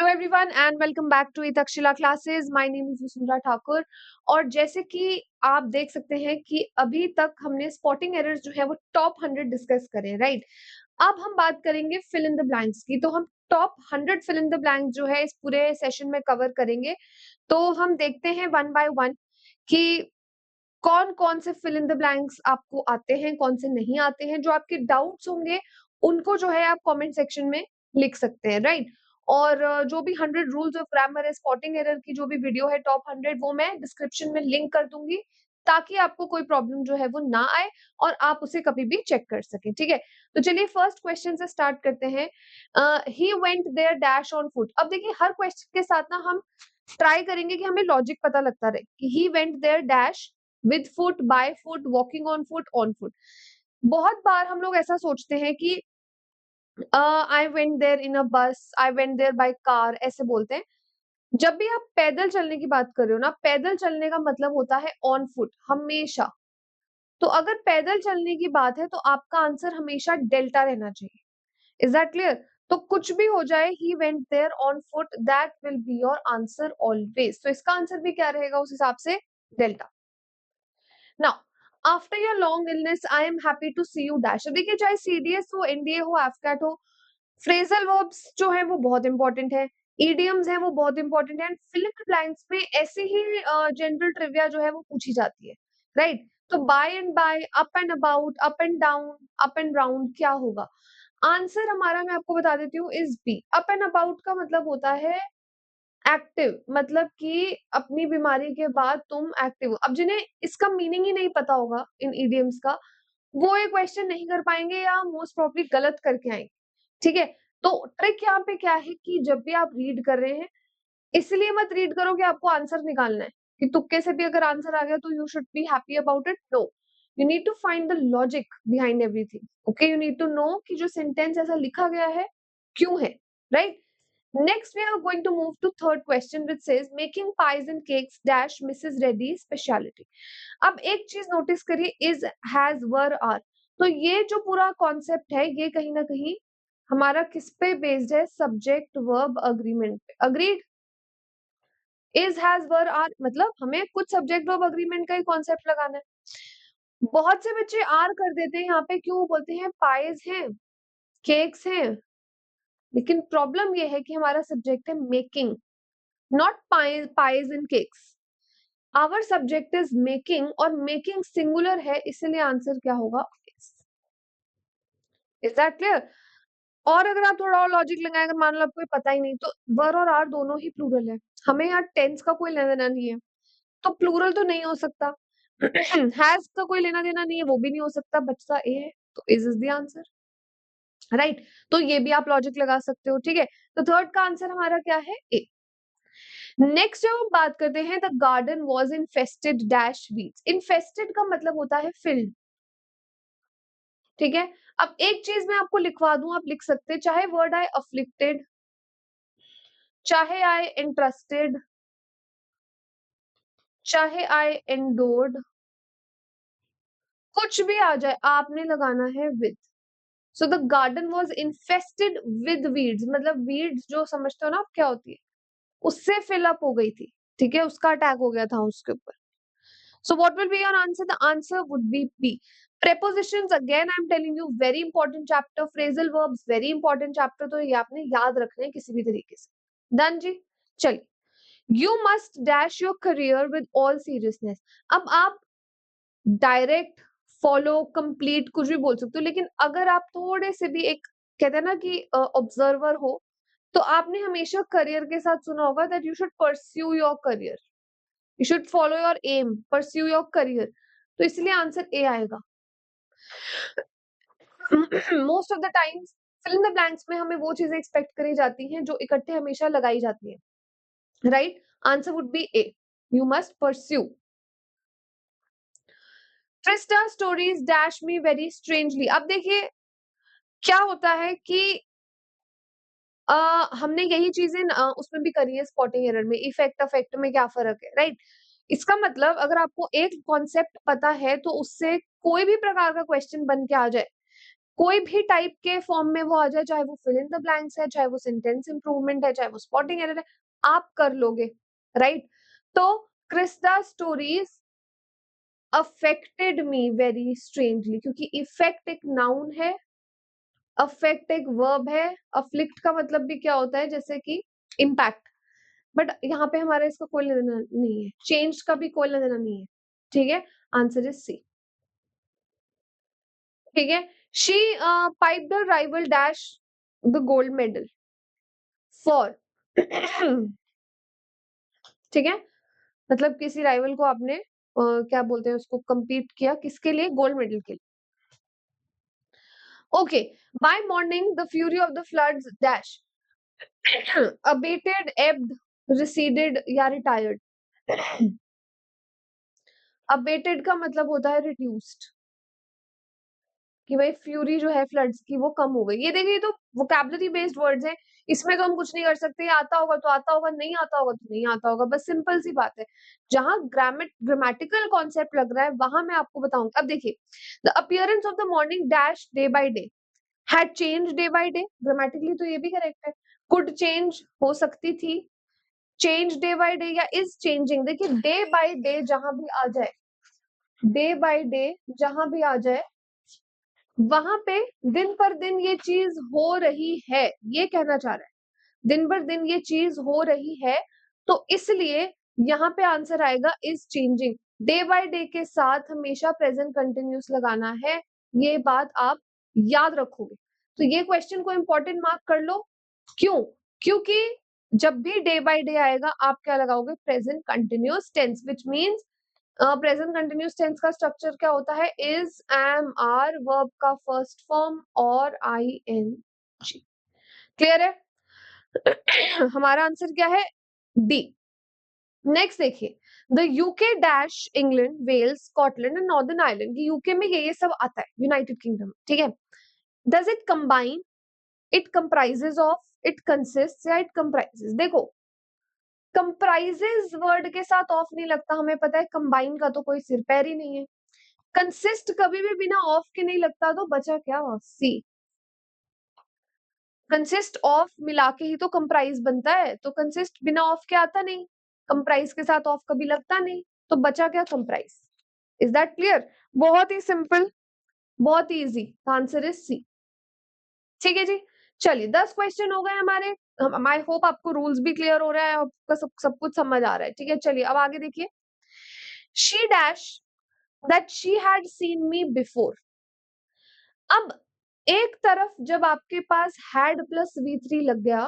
Hello everyone and welcome back to Takshashila classes. My name is Vasundhara Thakur. और जैसे कि आप देख सकते हैं कि अभी तक हमने स्पॉटिंग एरर्स जो है वो टॉप 100 डिस्कस करे, राइट। अब हम बात करेंगे फिल इन द ब्लैंक्स की। तो हम top 100 fill in the blank जो है इस पूरे सेशन में कवर करेंगे। तो हम देखते हैं वन बाय वन कि कौन कौन से फिल इन द ब्लैंक्स आपको आते हैं, कौन से नहीं आते हैं। जो आपके डाउट्स होंगे उनको जो है आप कमेंट सेक्शन में लिख सकते हैं, राइट। और जो भी 100 रूल्स ऑफ ग्रामर है, स्पॉटिंग एरर की जो भी वीडियो है टॉप 100, वो मैं डिस्क्रिप्शन में लिंक कर दूंगी ताकि आपको कोई प्रॉब्लम जो है वो ना आए और आप उसे कभी भी चेक कर सकें, ठीक है। तो चलिए फर्स्ट क्वेश्चन से स्टार्ट करते हैं। He went there dash on foot. अब देखिए हर क्वेश्चन के साथ ना हम ट्राई करेंगे कि हमें लॉजिक पता लगता रहे कि he went there dash with foot, by foot, walking on foot. बहुत बार हम लोग ऐसा सोचते हैं कि आई went there in a bus, I went there by car, ऐसे बोलते हैं। जब भी आप पैदल चलने की बात कर रहे हो ना, पैदल चलने का मतलब होता है ऑन फुट हमेशा। तो अगर पैदल चलने की बात है तो आपका आंसर हमेशा डेल्टा रहना चाहिए। Is that clear? तो कुछ भी हो जाए, he went there on foot, that will be your answer always. तो इसका आंसर भी क्या रहेगा उस हिसाब से? Delta. Now after your long illness I am happy to see you dash. देखिए चाहे सीडीएस हो, एनडीए हो, एफकैट हो, फ्रेजल वर्ब्स जो है वो बहुत इंपॉर्टेंट है, इडियम्स है वो बहुत इंपॉर्टेंट है, and fill in the blanks में ऐसे ही जनरल ट्रिविया जो है वो पूछी जाती है, राइट। तो by and by, up and about, up and down, up and round क्या होगा? आंसर हमारा मैं आपको बता देती हूँ is B. Up and about का मतलब होता है एक्टिव, मतलब कि अपनी बीमारी के बाद तुम एक्टिव हो। अब जिन्हें इसका मीनिंग ही नहीं पता होगा इन इडियम्स का, वो ये क्वेश्चन नहीं कर पाएंगे या मोस्ट प्रोबेबली गलत करके आएंगे, ठीक है। तो ट्रिक यहाँ पे क्या है कि जब भी आप रीड कर रहे हैं, इसलिए मत रीड करो कि आपको आंसर निकालना है कि तुक्के से भी अगर आंसर आ गया तो you should be happy about it. No, you need to find the logic behind everything. Okay, you need to know कि जो सेंटेंस ऐसा लिखा गया है क्यों है, right. Next, we are going to move to third question, which says making pies and cakes dash Mrs. Reddy's specialty. अब एक चीज नोटिस करिए, is, has, were, are। तो ये जो पूरा कॉन्सेप्ट है ये कहीं ना कहीं हमारा किस पे बेस्ड है? सब्जेक्ट वर्ब अग्रीमेंट पे। Agreed? is, has, were, are मतलब हमें कुछ सब्जेक्ट वर्ब अग्रीमेंट का ही कॉन्सेप्ट लगाना है। बहुत से बच्चे आर कर देते हैं यहाँ पे, क्यों बोलते हैं पाइज हैं, केक्स हैं, लेकिन प्रॉब्लम ये है कि हमारा सब्जेक्ट है making, not pies and cakes. Our subject is making और making singular है, इसलिए आंसर क्या होगा? Is that clear? और अगर आप थोड़ा और लॉजिक लगाएं, अगर मान लो आपको पता ही नहीं, तो वर और आर दोनों ही प्लूरल है, हमें यहाँ टेंस का कोई लेना देना नहीं है, तो प्लूरल तो नहीं हो सकता। हैज का कोई लेना देना नहीं है, वो भी नहीं हो सकता, बचता ए है, तो इज द आंसर, राइट। तो ये भी आप लॉजिक लगा सकते हो, ठीक है। तो थर्ड का आंसर हमारा क्या है? ए। नेक्स्ट जब हम बात करते हैं, the garden was infested dash weeds. Infested का मतलब होता है फिल्ड, ठीक है। अब एक चीज मैं आपको लिखवा दूं, आप लिख सकते हैं, चाहे वर्ड आए अफ्लिक्टेड, चाहे आए इंटरेस्टेड, चाहे आए एंडोर्ड, कुछ भी आ जाए आपने लगाना है with. So the garden was infested with weeds, मतलब वीड्स जो समझते हो ना आप क्या होती है, उससे फिलअप हो गई थी, ठीक है, उसका अटैक हो गया था उसके ऊपर। So what will be your answer? The answer would be B. Prepositions, again I'm telling you, very important chapter. Phrasal verbs very important chapter, तो ये आपने याद रखना है किसी भी तरीके से। डन जी। चलिए, you must dash your career with all seriousness। अब आप डायरेक्ट, फॉलो, कंप्लीट कुछ भी बोल सकते हो, लेकिन अगर आप थोड़े से भी एक, कहते हैं ना कि ऑब्जर्वर हो, तो आपने हमेशा करियर के साथ सुना होगा that you should pursue your career, you should follow your aim, pursue your career. तो इसलिए आंसर ए आएगा। Most of the times fill in the blanks में हमें वो चीजें एक्सपेक्ट करी जाती हैं जो इकट्ठे हमेशा लगाई जाती है, right. Answer would be A, you must pursue. ट्रिस्टा stories dash me very strangely. अब देखिए क्या होता है कि हमने यही चीजें उसमें भी करी है स्पॉटिंग एरर में, इफेक्ट अफेक्ट में क्या फर्क है, राइट। इसका मतलब अगर आपको एक कॉन्सेप्ट पता है तो उससे कोई भी प्रकार का क्वेश्चन बन के आ जाए, कोई भी टाइप के फॉर्म में वो आ जाए, चाहे वो फिल इन द ब्लैंक्स है, चाहे वो सेंटेंस इंप्रूवमेंट है, चाहे वो स्पॉटिंग एरर है, आप कर लोगे, राइट? तो क्रिस्टा स्टोरीज अफेक्टेड मी वेरी स्ट्रेंजली, क्योंकि इफेक्ट एक नाउन है, अफेक्ट एक वर्ब है, अफ्लिक्ट का मतलब भी क्या होता है, जैसे कि इम्पैक्ट, बट यहाँ पे हमारा इसका कोई लेना देना नहीं है, चेंज का भी कोई लेना देना नहीं है, ठीक है? आंसर इज सी, ठीक है? She piped the rival dash the gold medal for ठीक है, मतलब किसी राइवल को आपने क्या बोलते हैं उसको, compete किया, किसके लिए? गोल्ड मेडल के लिए। Okay, by morning the fury of the floods dash abated, ebbed, receded या retired। abated का मतलब होता है reduced, कि भाई फ्यूरी जो है फ्लड्स की वो कम हो गई। ये देखिए, तो वोकैबुलरी बेस्ड वर्ड्स हैं, इसमें तो हम कुछ नहीं कर सकते, आता होगा तो आता होगा, नहीं आता होगा तो नहीं आता होगा, बस सिंपल सी बात है। जहां ग्रामेटिकल कॉन्सेप्ट लग रहा है वहां मैं आपको बताऊंगी। अब देखिए, the appearance of the morning dash day by day had change day by day, grammatically तो ये भी करेक्ट है। कुड चेंज हो सकती थी, चेंज डे बाय डे या इज चेंजिंग। देखिए, डे बाय डे जहां भी आ जाए, डे बाय डे जहां भी आ जाए, वहां पे दिन पर दिन ये चीज हो रही है, ये कहना चाह रहा है, दिन पर दिन ये चीज हो रही है, तो इसलिए यहाँ पे आंसर आएगा is changing. Day by day के साथ हमेशा प्रेजेंट कंटिन्यूस लगाना है, ये बात आप याद रखोगे। तो ये क्वेश्चन को इंपॉर्टेंट मार्क कर लो। क्यों? क्योंकि जब भी डे बाय डे आएगा आप क्या लगाओगे? Present continuous tense, which means present continuous tense का स्ट्रक्चर क्या होता है? इज, एम, आर, वर्ब का फर्स्ट फॉर्म और आई एन जी। क्लियर है? हमारा आंसर क्या है? डी। नेक्स्ट देखिए, the UK dash England, Wales, Scotland and Northern Ireland, UK में ये सब आता है, यूनाइटेड किंगडम, ठीक है? Does it combine, it comprises of, it consist या इट कंप्राइजेस? देखो, कंप्राइजेस वर्ड के साथ ऑफ नहीं लगता, हमें पता है। कंबाइन का तो कोई सिर पैर ही नहीं है। कंसिस्ट कभी भी बिना ऑफ के नहीं लगता, तो बचा क्या? सी। कंसिस्ट ऑफ मिला के ही तो कंप्राइज बनता है, तो कंसिस्ट बिना ऑफ के आता नहीं, कंप्राइज के साथ ऑफ कभी लगता नहीं, तो बचा क्या? कंप्राइज। Is that clear? बहुत ही सिंपल, बहुत ही इजी, आंसर इज सी। ठीक है जी, चलिए 10 क्वेश्चन हो गए हमारे। आई होप आपको रूल्स भी क्लियर हो रहा है, आपका सब कुछ समझ आ रहा है। ठीक है, चलिए अब आगे देखिए। She dash that she had seen me before. अब एक तरफ जब आपके पास हैड प्लस V3 लग गया,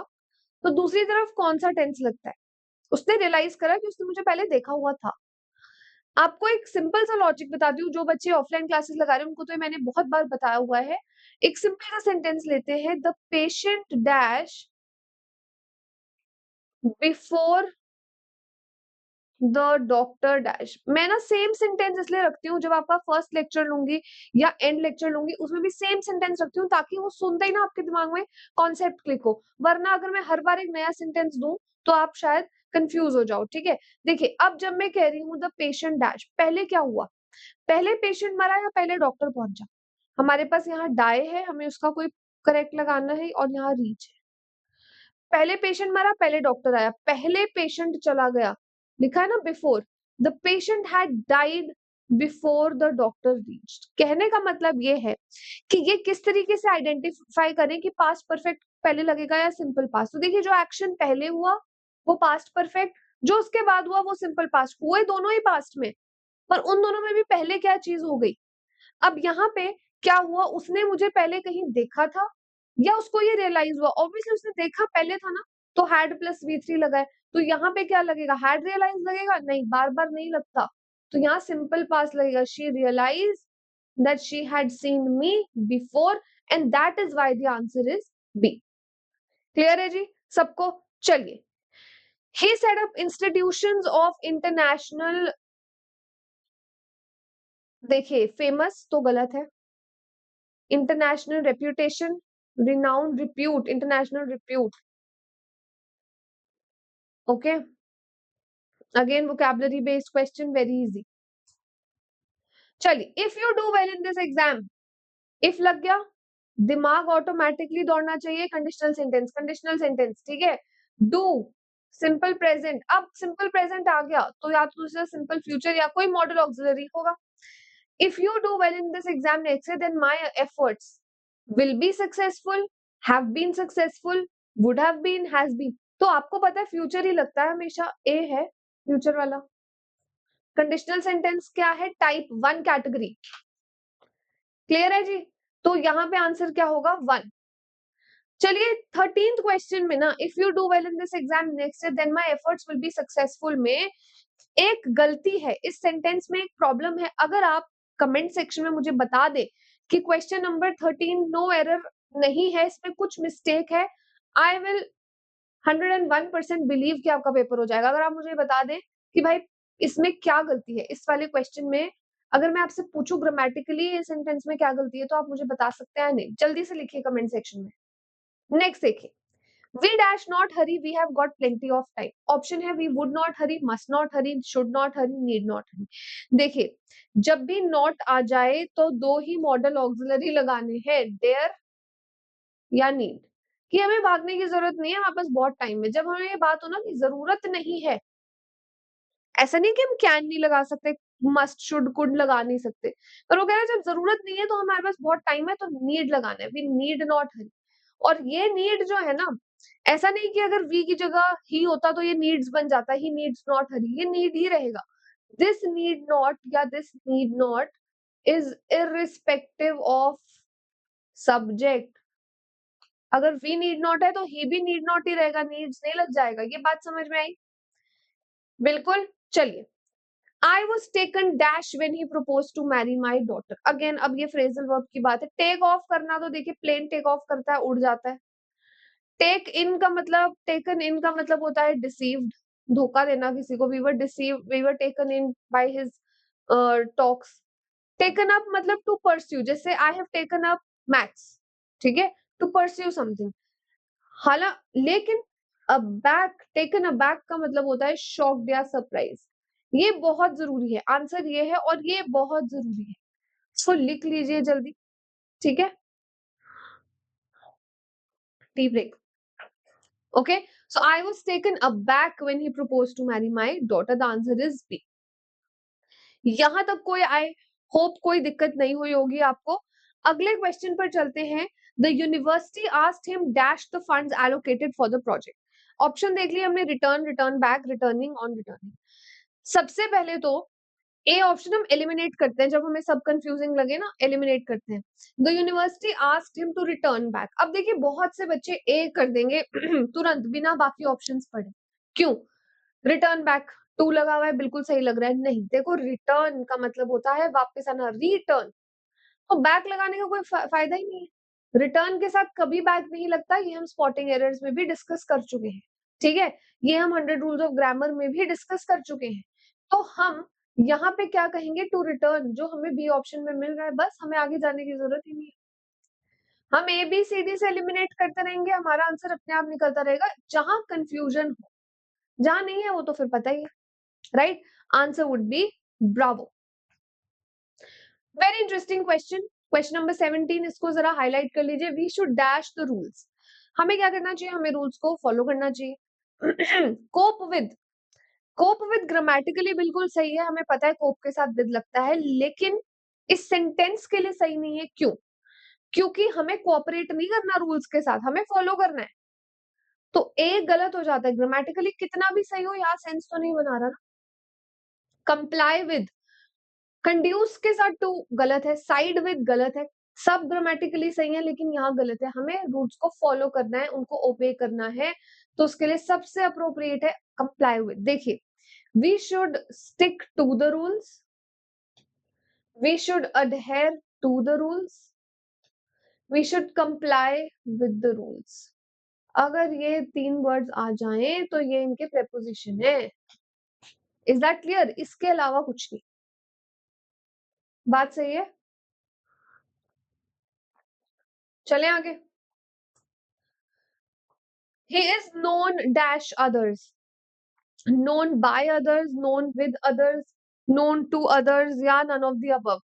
तो दूसरी तरफ कौन सा टेंस लगता है? उसने रियलाइज करा कि उसने मुझे पहले देखा हुआ था। आपको एक सिंपल सा लॉजिक बताती हूँ, जो बच्चे ऑफलाइन क्लासेस लगा रहे हैं उनको तो मैंने बहुत बार बताया हुआ है। एक सिंपल सा सेंटेंस लेते हैं, the patient dash before the doctor dash. मैं ना सेम सेंटेंस इसलिए रखती हूँ, जब आपका फर्स्ट लेक्चर लूंगी या एंड लेक्चर लूंगी उसमें भी सेम सेंटेंस रखती हूँ, ताकि वो सुनते ही ना आपके दिमाग में कॉन्सेप्ट क्लिक हो। वरना अगर मैं हर बार एक नया सेंटेंस दूं तो आप शायद कंफ्यूज हो जाओ। ठीक है, देखिए, अब जब मैं कह रही हूँ द पेशेंट डैश, पहले क्या हुआ? पहले पेशेंट मरा या पहले डॉक्टर पहुंचा? हमारे पास यहाँ डाई है, हमें उसका कोई करेक्ट लगाना है, और यहाँ रीच है। पहले पेशेंट मरा, पहले डॉक्टर आया, पहले पेशेंट चला गया, लिखा है ना before. The patient had died before the doctor reached. कहने का मतलब ये है कि ये किस तरीके से आइडेंटिफाई करें कि पास्ट परफेक्ट पहले लगेगा या सिंपल पास्ट। तो देखिए, जो एक्शन पहले हुआ वो पास्ट परफेक्ट, जो उसके बाद हुआ वो सिंपल पास्ट, हुए दोनों ही पास्ट में, पर उन दोनों में भी पहले क्या चीज हो गई। अब यहाँ पे क्या हुआ? उसने मुझे पहले कहीं देखा था या उसको ये रियलाइज हुआ? ऑब्वियसली उसने देखा पहले था ना, तो हैड प्लस V3 लगा है, तो यहाँ पे क्या लगेगा? हैड रियलाइज लगेगा? नहीं, बार बार नहीं लगता, तो यहाँ सिंपल पास लगेगा। She realise that she had seen me before, and that is why the answer is B. Clear है जी सबको? चलिए, he set up institutions of international, देखिए फेमस तो गलत है, international reputation, renowned, repute, international repute. Okay, again vocabulary based question, very easy. चलिए, if you do well in this exam, if लग गया दिमाग ऑटोमेटिकली दौड़ना चाहिए कंडीशनल सेंटेंस, ठीक है। डू, सिंपल प्रेजेंट, अब सिंपल प्रेजेंट आ गया तो या तो दूसरा सिंपल फ्यूचर या कोई मॉडल ऑक्सिलरी होगा। If you do well in this exam next year then my efforts will be successful, have been successful, would have been, has been. तो आपको पता है फ्यूचर ही लगता है हमेशा, ए है फ्यूचर वाला। कंडीशनल सेंटेंस क्या है, टाइप 1 कैटेगरी, क्लियर है जी। तो यहाँ पे आंसर क्या होगा, 1। चलिए 13th क्वेश्चन में ना, if you do well in this exam next year then my efforts will be successful में एक गलती है, इस सेंटेंस में एक प्रॉब्लम है। अगर आप कमेंट सेक्शन में मुझे बता दे कि क्वेश्चन नंबर 13 नो एरर नहीं है, इसमें कुछ मिस्टेक है, आई विल 101% बिलीव कि आपका पेपर हो जाएगा। अगर आप मुझे बता दें कि भाई इसमें क्या गलती है, इस वाले क्वेश्चन में अगर मैं आपसे पूछूं ग्रामेटिकली ये सेंटेंस में क्या गलती है, तो आप मुझे बता सकते हैं नहीं, जल्दी से लिखिए कमेंट सेक्शन में। नेक्स्ट देखिए, we dash not hurry, we have got plenty of time। Option है we would not hurry, must not hurry, should not hurry, need not hurry। देखिए जब भी नॉट आ जाए तो दो ही मॉडल ऑक्सिलरी लगाने हैं, डेयर या नीड, कि हमें भागने की जरूरत नहीं है, हमारे पास बहुत टाइम है। जब हमें ये बात हो ना कि जरूरत नहीं है, ऐसा नहीं कि हम कैन नहीं लगा सकते, मस्ट शुड कुड लगा नहीं सकते, पर वो कह रहे हैं जब जरूरत नहीं है तो हमारे पास बहुत टाइम है तो नीड लगाना है, वी नीड नॉट हरी। और ये नीड जो है ना, ऐसा नहीं कि अगर वी की जगह ही होता तो ये नीड्स बन जाता, ही नीड्स नॉट हरी, ये नीड ही रहेगा। दिस नीड नॉट या this need not is irrespective of subject. अगर वी नीड नॉट है तो ही भी नीड नॉट ही रहेगा, नीड्स नहीं लग जाएगा। ये बात समझ में आई? बिल्कुल। चलिए, I was taken dash when he proposed to marry my daughter। Again अब ये फ्रेजल वर्ब की बात है। टेक ऑफ करना तो देखिए प्लेन टेक ऑफ करता है, उड़ जाता है। टेक इन का मतलब, टेकन इन का मतलब होता है डिसीव्ड, धोखा देना किसी को। We were deceived, we were taken in by his talks. Taken up मतलब टू परस्यू, जैसे I have taken up maths, ठीक है, टू परस्यू समथिंग। हालांकि लेकिन अबैक, टेकन अबैक का मतलब होता है शॉक्ड या सरप्राइज। ये बहुत जरूरी है, आंसर ये है और ये बहुत जरूरी है, इसको लिख लीजिए जल्दी, ठीक है। Tea break. Okay, so I was taken aback when he proposed to marry my daughter, the answer is B. यहां तक कोई आई होप कोई दिक्कत नहीं हुई होगी आपको। अगले क्वेश्चन पर चलते हैं। The university asked him dash the funds allocated for the project. Option देख लिया हमने, return, return back, returning, on returning. सबसे पहले तो ए ऑप्शन हम एलिमिनेट करते हैं, जब हमें सब कंफ्यूजिंग लगे ना एलिमिनेट करते हैं। The university asked him to return back. अब देखिए बहुत से बच्चे ए कर देंगे तुरंत बिना बाकी ऑप्शंस पढ़े। क्यों? रिटर्न बैक, टू लगा हुआ है, बिल्कुल सही लग रहा है। नहीं, देखो रिटर्न का मतलब होता है वापस आना, रिटर्न। तो बैक लगाने का कोई फायदा ही नहीं है। रिटर्न के साथ कभी बैक नहीं लगता, ये हम स्पॉटिंग एरर्स में भी डिस्कस कर चुके हैं, ठीक है। ये हम 100 रूल्स ऑफ ग्रामर में भी डिस्कस कर चुके हैं। तो हम यहाँ पे क्या कहेंगे, टू रिटर्न, जो हमें बी ऑप्शन में मिल रहा है, बस हमें आगे जाने की जरूरत ही नहीं है। हम ए बी सी डी से एलिमिनेट करते रहेंगे, हमारा आंसर अपने आप निकलता रहेगा। जहां कंफ्यूजन हो, जहां नहीं है वो तो फिर पता ही है, right. Answer would be bravo. Very interesting question, question number 17, इसको जरा हाईलाइट कर लीजिए। We should dash the rules. हमें क्या करना चाहिए, हमें रूल्स को फॉलो करना चाहिए। Cope with, cope with grammatically बिल्कुल सही है, हमें पता है कोप के साथ विद लगता है, लेकिन इस सेंटेंस के लिए सही नहीं है। क्यों? क्योंकि हमें कोऑपरेट नहीं करना रूल्स के साथ, हमें फॉलो करना है। तो ए गलत हो जाता है, ग्रामेटिकली कितना भी सही हो, यहाँ सेंस तो नहीं बना रहा ना। कंप्लाई विद, कंड्यूस के साथ टू गलत है, साइड विद गलत है, सब ग्रामेटिकली सही है लेकिन यहाँ गलत है। हमें रूल्स को फॉलो करना है, उनको ओबे करना है, तो उसके लिए सबसे अप्रोप्रिएट है कंप्लाई विद। देखिए, we should stick to the rules, we should adhere to the rules, we should comply with the rules. अगर ये 3 वर्ड्स आ जाएं तो ये इनके प्रेपोजिशन है। Is that clear? इसके अलावा कुछ नहीं। बात सही है? चले आगे। He is known dash others, known by others, known with others, known to others, या none of the above।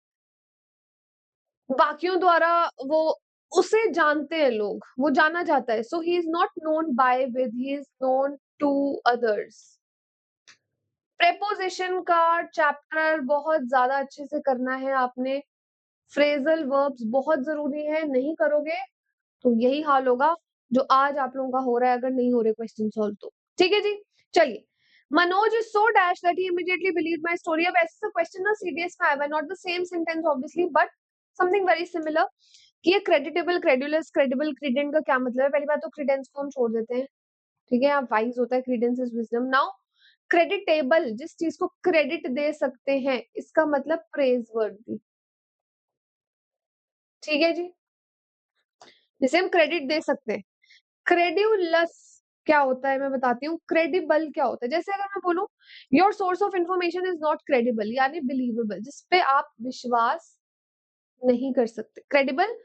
बाकियों द्वारा वो उसे जानते हैं लोग, वो जाना जाता है। So he is not known by with, he is known to others. Preposition का चैप्टर बहुत ज्यादा अच्छे से करना है आपने। फ्रेजल वर्ब्स बहुत जरूरी है, नहीं करोगे तो यही हाल होगा जो आज आप लोगों का हो रहा है, अगर नहीं हो रहे क्वेश्चन सॉल्व तो। ठीक है जी, चलिए। Manoj is so dash that he immediately believe my story. अब ऐसा क्वेश्चन ना सीडीएस में आया है, not the same sentence obviously, but something very similar. कि ये क्रेडिटेबल, क्रेडुलस, क्रेडिबल, क्रीडेंट का क्या मतलब है? पहली बात तो क्रीडेंस को हम छोड़ देते हैं, ठीक है, आप वाइज होता है, credence is wisdom. Now creditable, जिस चीज को क्रेडिट दे सकते हैं, इसका मतलब प्रेज वर्दी। ठीक है जी, जिसे हम क्रेडिट दे सकते हैं। क्रेड्यूलस क्या होता है मैं बताती हूँ, क्रेडिबल क्या होता है। जैसे अगर मैं बोलूं your source of information is not credible, यानी बिलीवेबल, जिसपे आप विश्वास नहीं कर सकते। Credible,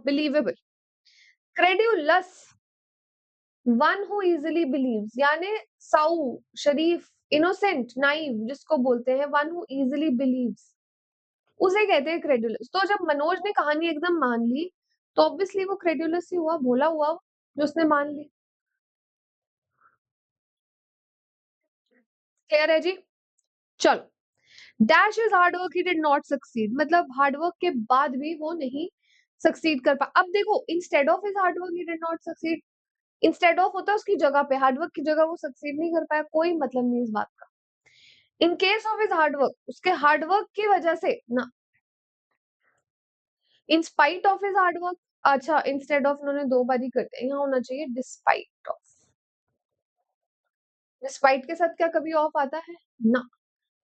believable. Credulous, one who easily believes, यानी साउ, शरीफ, इनोसेंट, नाइव, जिसको बोलते हैं वन हु इजिली बिलीव्स, उसे कहते हैं क्रेडुलस। तो जब मनोज ने कहानी एकदम मान ली तो ऑब्वियसली वो क्रेडुलस ही हुआ, भोला हुआ जो उसने मान ली। क्लियर है जी, चलो। Dash is hard work, he did not succeed, मतलब हार्डवर्क के बाद भी वो नहीं सक्सीड कर पा। अब देखो, instead of is hard work he did not succeed, instead of होता है उसकी जगह पे, हार्डवर्क की जगह वो सक्सीड नहीं कर पाया, कोई मतलब नहीं इस बात का। In case of is hard work, उसके हार्डवर्क की वजह से ना, in spite of is hard work. अच्छा, इंस्टेड ऑफ उन्होंने दो बार ही कर दिया, यहाँ होना चाहिए डिस्पाइट ऑफ। डिस्पाइट के साथ क्या कभी ऑफ आता है ना,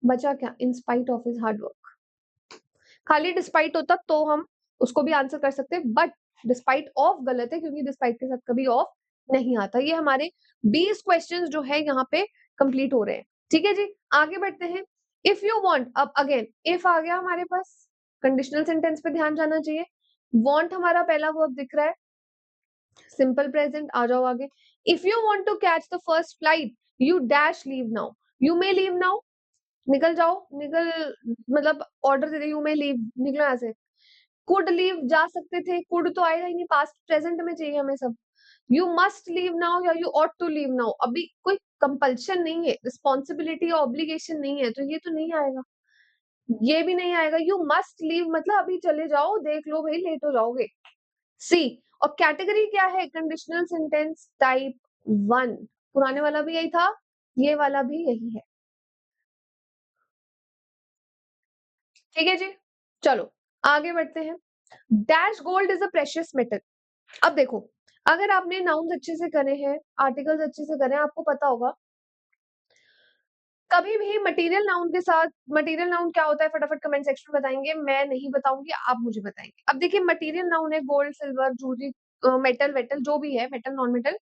बचा क्या, in spite of is hard work. खाली डिस्पाइट होता तो हम उसको भी आंसर कर सकते, बट डिस्पाइट ऑफ गलत है, क्योंकि डिस्पाइट के साथ कभी ऑफ नहीं आता। ये हमारे 20 क्वेश्चंस जो है यहाँ पे कंप्लीट हो रहे हैं। ठीक है जी, आगे बढ़ते हैं। इफ यू वांट, अब अगेन इफ आ गया हमारे पास, कंडीशनल सेंटेंस पे ध्यान जाना चाहिए। वांट हमारा पहला वर्ब दिख रहा है, सिंपल प्रेजेंट, आ जाओ आगे। If you want to catch the first flight you dash leave now, you may leave now, निकल जाओ, निकल, मतलब ऑर्डर दे दे, यू मे लीव, निकलो यहाँ से। कुड लीव, जा सकते थे, कुड तो आएगा ही नहीं, पास्ट प्रेजेंट में चाहिए हमें सब। यू मस्ट लीव नाउ या you ought to leave now, अभी कोई कंपल्शन नहीं है, रिस्पॉन्सिबिलिटी या ऑब्लिगेशन नहीं है, तो ये तो नहीं आएगा, ये भी नहीं आएगा। यू मस्ट लीव मतलब अभी चले जाओ, देख लो भाई लेट हो जाओगे। सी, और कैटेगरी क्या है, कंडीशनल सेंटेंस टाइप 1, पुराने वाला भी यही था, ये वाला भी यही है। ठीक है जी, चलो आगे बढ़ते हैं। Dash gold is a precious metal. अब देखो, अगर आपने नाउन्स अच्छे से करे हैं, आर्टिकल्स अच्छे से करे हैं, आपको पता होगा कभी भी मटेरियल नाउन के साथ, मटेरियल नाउन क्या होता है फटाफट कमेंट सेक्शन में बताएंगे, मैं नहीं बताऊंगी, आप मुझे बताएंगे। अब देखिए, मटेरियल नाउन है gold, silver, jewellery, metal, Vettel, जो भी है, मेटल, नॉन मेटल,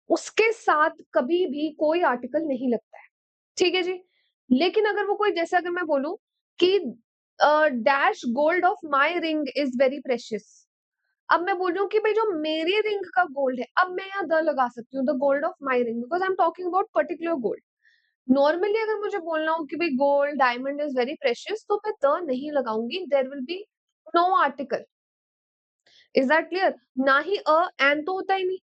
उसके साथ कभी भी कोई आर्टिकल नहीं लगता है। ठीक है जी, लेकिन अगर वो कोई, जैसे अगर मैं बोलूं कि dash gold of my ring is very precious, अब मैं बोल रही हूँ कि भाई जो मेरी रिंग का गोल्ड है, अब मैं यहाँ द लगा सकती हूँ, the gold of my ring, because I am talking about particular gold. Normally अगर मुझे बोलना हो कि भाई gold, diamond is very precious, तो मैं द नहीं लगाऊंगी, there will be no article. Is that clear? ना ही अ, एन तो होता ही नहीं,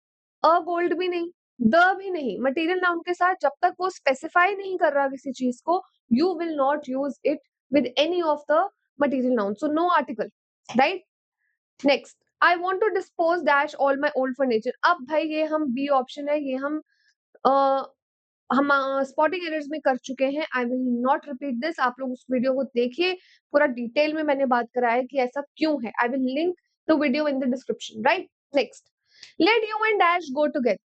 अ गोल्ड भी नहीं, द भी नहीं, मटेरियल नाउन के साथ जब तक वो स्पेसिफाई नहीं कर रहा किसी चीज को, you will not use it with any of the material noun, so no article, right. Next, I want to dispose dash all my old furniture. अब भाई ये हम बी ऑप्शन है, ये हम स्पॉटिंग एरर्स में कर चुके हैं, I will not repeat this, आप लोग उस वीडियो को देखिए, पूरा डिटेल में मैंने बात करा है कि ऐसा क्यों है। I will link the video in the description, right. Next, let you and dash go together,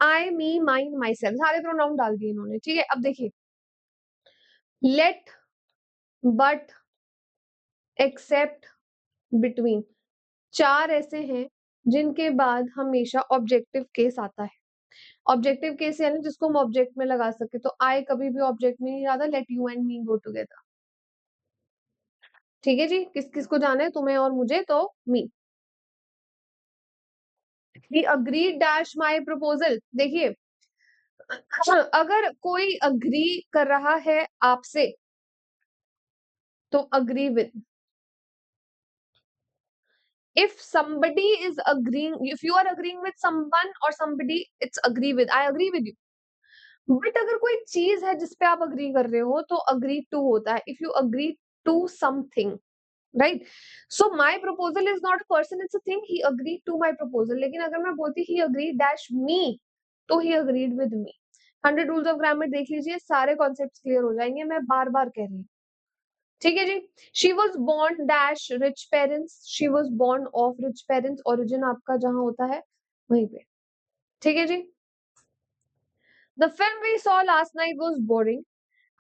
I, me, mine, my self, सारे प्रोनाउन डाल दिए इन्होंने। ठीक है, अब देखिए, लेट, बट, एक्सेप्ट, बिटवीन, चार ऐसे हैं जिनके बाद हमेशा ऑब्जेक्टिव केस आता है। ऑब्जेक्टिव केस यानी जिसको हम ऑब्जेक्ट में लगा सके, तो आई कभी भी ऑब्जेक्ट में नहीं आता, let you and me go together. ठीक है जी, किस किस को जाना है, तुम्हें और मुझे, तो मी। ही अग्री डैश माई प्रपोजल, देखिए, अगर कोई अग्री कर रहा है आपसे तो agree with, if somebody is agreeing, if you are agreeing with someone or somebody it's agree with, I agree with you. But अगर कोई चीज है जिसपे आप अग्री कर रहे हो तो अग्री टू होता है, if you agree to something, right? So my proposal is not a person, it's a thing, he agree to my proposal. लेकिन अगर मैं बोलती ही अग्री डैश मी, तो he agreed with me. 100 rules of grammar देख लीजिए, सारे concept clear हो जाएंगे, मैं बार बार कह रही हूँ। ठीक है जी। She was born dash rich parents, she was born of rich parents, origin आपका जहां होता है वहीं पे। ठीक है जी। The film we saw last night was boring,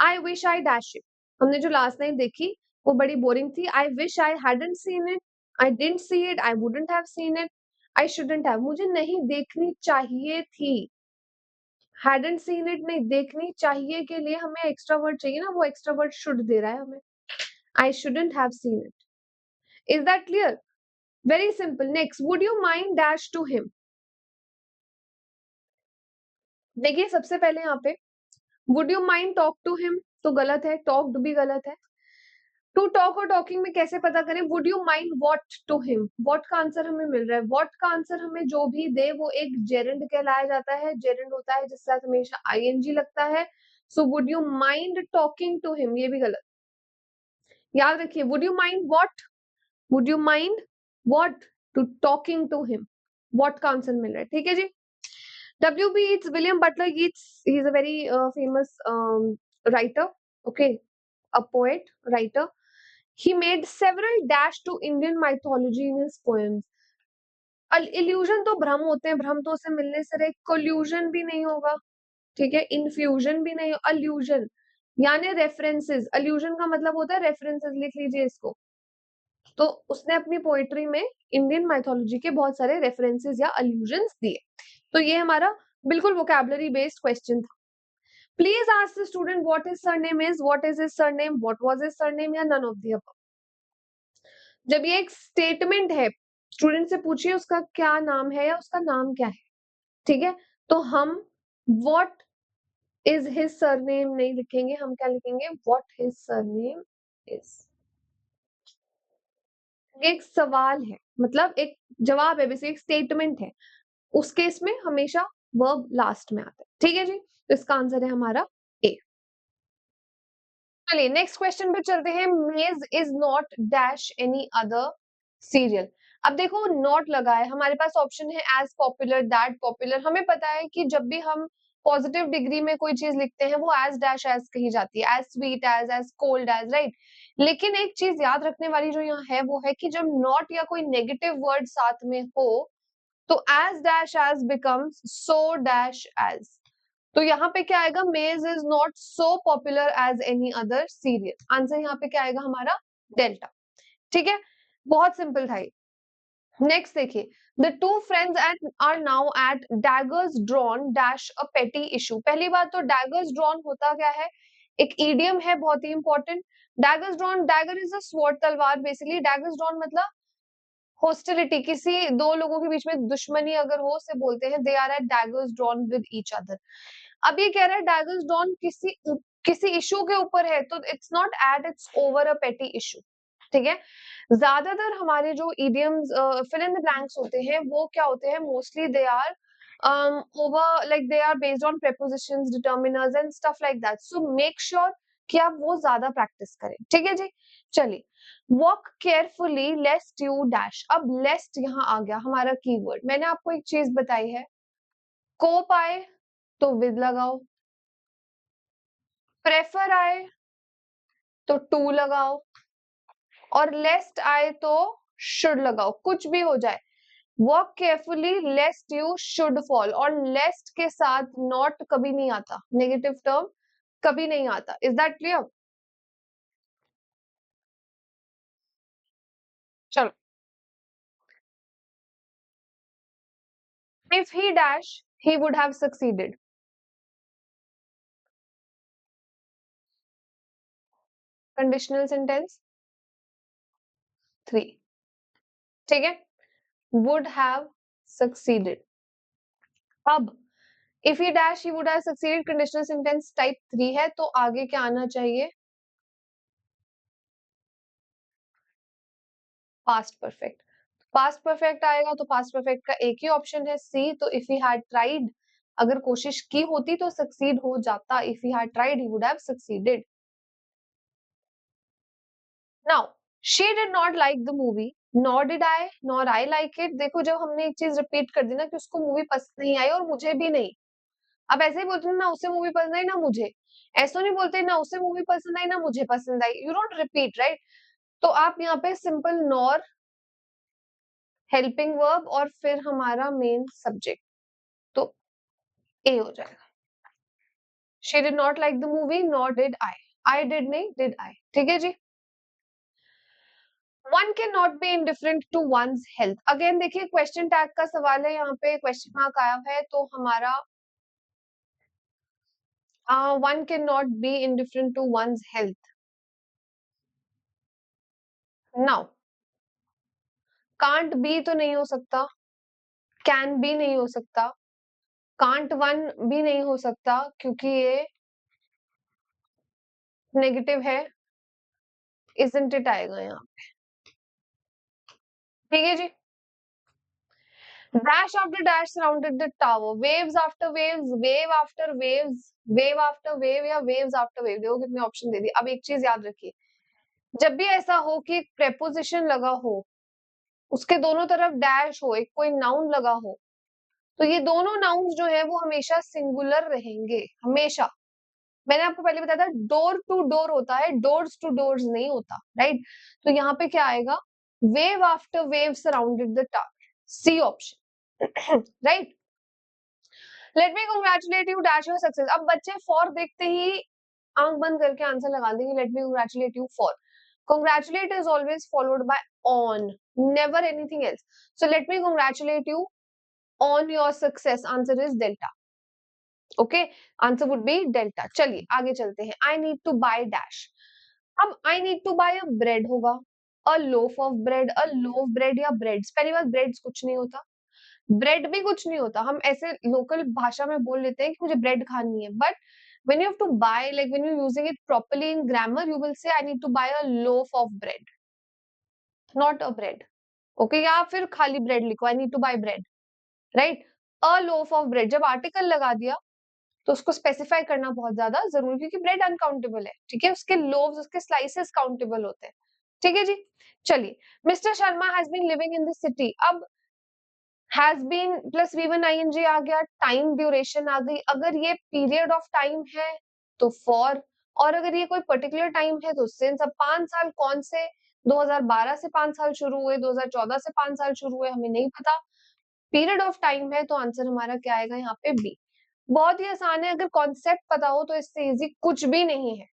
I wish I dash it. हमने जो लास्ट नाइट देखी वो बड़ी बोरिंग थी, I wish I hadn't seen it, I didn't see it, I wouldn't have seen it, I shouldn't have, मुझे नहीं देखनी चाहिए थी। हैडंट सीन इट नहीं, देखनी चाहिए के लिए हमें एक्स्ट्रा वर्ड चाहिए ना, वो एक्स्ट्रा वर्ड शुड दे रहा है हमें, I shouldn't have seen it. Is that clear? Very simple. Next, would you mind dash to him. देखिए सबसे पहले यहाँ पे would you mind talk to him तो गलत है, टॉक्ड भी गलत है। टू टॉक और टॉकिंग में कैसे पता करें? Would you mind what to him, what का आंसर हमें मिल रहा है, व्हाट का आंसर हमें जो भी दे वो एक जेरेंड कहलाया जाता है, जेरेंड होता है जिसके साथ हमेशा आईएनजी लगता है। So would you mind talking to him, ये भी गलत। याद रखिए, would you mind what, would you mind what to talking to him, what का आंसर मिल रहा है। ठीक है जी। W.B. Yeats, William Butler Yeats, he is a very famous writer, okay, a poet, writer. He made several dash to Indian mythology in his poems. Illusion तो भ्रम होते हैं, भ्रम तो उसे मिलने से रहे, कोल्यूजन भी नहीं होगा, ठीक है, इन्फ्यूजन भी नहीं, अल्यूजन यानी रेफरेंसेस, अल्यूजन का मतलब होता है रेफरेंसेस, लिख लीजिए इसको। तो उसने अपनी पोएट्री में इंडियन माइथोलॉजी के बहुत सारे रेफरेंसेस या अल्यूजन्स दिए। तो ये हमारा बिल्कुल वोकैबुलरी बेस्ड क्वेश्चन था। Please ask the student what his surname is, what is his surname, what was his surname, या नन ऑफ द अबव। जब ये एक स्टेटमेंट है, स्टूडेंट से पूछिए उसका क्या नाम है या उसका नाम क्या है। ठीक है, तो हम व्हाट इज हिज सरनेम नहीं लिखेंगे, हम क्या लिखेंगे? What his surname is. एक सवाल है, मतलब एक जवाब है, बेसिक एक स्टेटमेंट है, उस केस में हमेशा वर्ब लास्ट में आता है। ठीक है जी, तो इसका आंसर है हमारा ए। चलिए नेक्स्ट क्वेश्चन पे चलते हैं। मेज is not dash any other serial. अब देखो नॉट लगा है, हमारे पास ऑप्शन है एज पॉपुलर, दैट पॉपुलर। हमें पता है कि जब भी हम पॉजिटिव डिग्री में कोई चीज लिखते हैं वो एज डैश एज कही जाती है, as sweet as cold as, right. लेकिन एक चीज याद रखने वाली जो यहाँ है वो है कि जब नॉट या कोई नेगेटिव वर्ड साथ में हो तो as dash as becomes so dash as. तो यहाँ पे क्या आएगा? मेज is not so popular as any other serial. Answer यहाँ पे क्या आएगा हमारा? डेल्टा। ठीक है, बहुत सिंपल था ये। नेक्स्ट देखिए, the two friends are now at daggers drawn dash a petty issue. पहली बात तो डैगर्स ड्रॉन होता क्या है? एक ईडियम है बहुत ही important. Daggers drawn, dagger is a sword, तलवार बेसिकली। डैगर्स ड्रॉन मतलब हॉस्टिलिटी, किसी दो लोगों के बीच में दुश्मनी अगर हो उसे बोलते हैं they are at daggers drawn with each other. अब ये कह रहा है डैगर्स ड्रॉन किसी इशू के ऊपर है, तो it's not at, it's over a petty issue. ठीक है, ज्यादातर हमारे जो idioms fill in the blanks होते हैं वो क्या होते हैं? Mostly they are over, like they are based on prepositions, determiners and stuff like that. So make sure कि आप वो ज्यादा प्रैक्टिस करें। ठीक है जी। चलिए, वॉक केयरफुली लेस्ट यू डैश। अब लेस्ट यहाँ आ गया हमारा कीवर्ड। मैंने आपको एक चीज बताई है, कोप आए तो विद लगाओ, प्रेफर आए तो टू लगाओ, और लेस्ट आए तो शुड लगाओ, कुछ भी हो जाए। Walk carefully लेस्ट you should fall, और लेस्ट के साथ नॉट कभी नहीं आता, नेगेटिव टर्म कभी नहीं आता। Is that clear? चलो, if he dash he would have succeeded। Conditional sentence 3। ठीक है, would have succeeded। अब if he dash he would have succeeded conditional sentence type 3 है, तो आगे क्या आना चाहिए? Past perfect. पास्ट परफेक्ट आएगा तो पास्ट परफेक्ट का एक ही ऑप्शन है सी, तो इफ ही हैड ट्राइड, अगर कोशिश की होती तो सक्सीड हो जाता, if he had tried he would have succeeded. Now she did not like the movie, nor did I, nor I like it. देखो जब हमने एक चीज रिपीट कर दी ना कि उसको मूवी पसंद नहीं आई और मुझे भी नहीं, अब ऐसे ही बोलते हैं ना उसे मूवी पसंद आई ना मुझे, ऐसा नहीं बोलते ना उसे मूवी पसंद आई ना मुझे पसंद आई, यू डोंट रिपीट राइट। तो आप यहाँ पे सिंपल नॉर, हेल्पिंग वर्ब और फिर हमारा मेन सब्जेक्ट, तो ए हो जाएगा। She did not like the movie nor did I did नहीं डिड आई, ठीक है जी। One can not be indifferent to one's health, again देखिए क्वेश्चन टैग का सवाल है, यहाँ पे क्वेश्चन मार्क आया है, तो हमारा one can not be indifferent to one's health. Now can't be तो नहीं हो सकता, कैन भी नहीं हो सकता, कांट वन भी नहीं हो सकता क्योंकि ये नेगेटिव है, इजंट इट आएगा यहाँ, ठीक है जी। Dash after dash surrounded the tower. Waves after waves, wave after waves, wave after wave या waves after wave. देखो कितने ऑप्शन दे दिए। अब एक चीज याद रखिए, जब भी ऐसा हो कि एक प्रेपोजिशन लगा हो, उसके दोनों तरफ डैश हो, एक कोई नाउन लगा हो, तो ये दोनों नाउन्स जो है वो हमेशा सिंगुलर रहेंगे, हमेशा। मैंने आपको पहले बताया था डोर टू डोर होता है, डोर्स टू डोर्स नहीं होता, राइट। तो यहाँ पे क्या आएगा, wave after wave surrounded the tower, C option, right. Let me congratulate you dash your success. अब बच्चे फॉर देखते ही आंख बंद करके आंसर लगा देंगे, late me congratulate you for. Congratulate is always followed by on, never anything else. So let me congratulate you on your success. Answer is delta. Okay, answer would be delta. चलिए आगे चलते हैं। I need to buy dash. अब I need to buy a bread होगा, a loaf of bread, a loaf bread या breads। पहली बात breads कुछ नहीं होता, ब्रेड भी कुछ नहीं होता, हम ऐसे लोकल भाषा में बोल लेते हैं कि मुझे ब्रेड खानी है, but when you have to buy, like when you're using it properly in grammar, you will say I need to buy a loaf of bread, not a bread. Okay, या फिर खाली ब्रेड लिखो, I need to buy bread, right? A loaf of bread, जब article लगा दिया तो उसको specify करना बहुत ज्यादा जरूरी, क्योंकि ब्रेड अनकाउंटेबल है, ठीक है, उसके लोव्स, उसके स्लाइसेस काउंटेबल होते हैं, ठीक है जी। चलिए, mister Sharma has been living in this city. अब has been plus V1 ING आ गया, टाइम ड्यूरेशन आ गई, अगर ये पीरियड ऑफ टाइम है तो फॉर, और अगर ये कोई पर्टिकुलर टाइम है तो सिंस। अब 5 साल कौन से, 2012 से 5 साल शुरू हुए, 2014 से 5 साल शुरू हुए, हमें नहीं पता, पीरियड ऑफ टाइम है, तो आंसर हमारा क्या आएगा यहाँ पे बी। बहुत ही आसान है, अगर कॉन्सेप्ट पता हो तो इससे इजी कुछ भी नहीं है।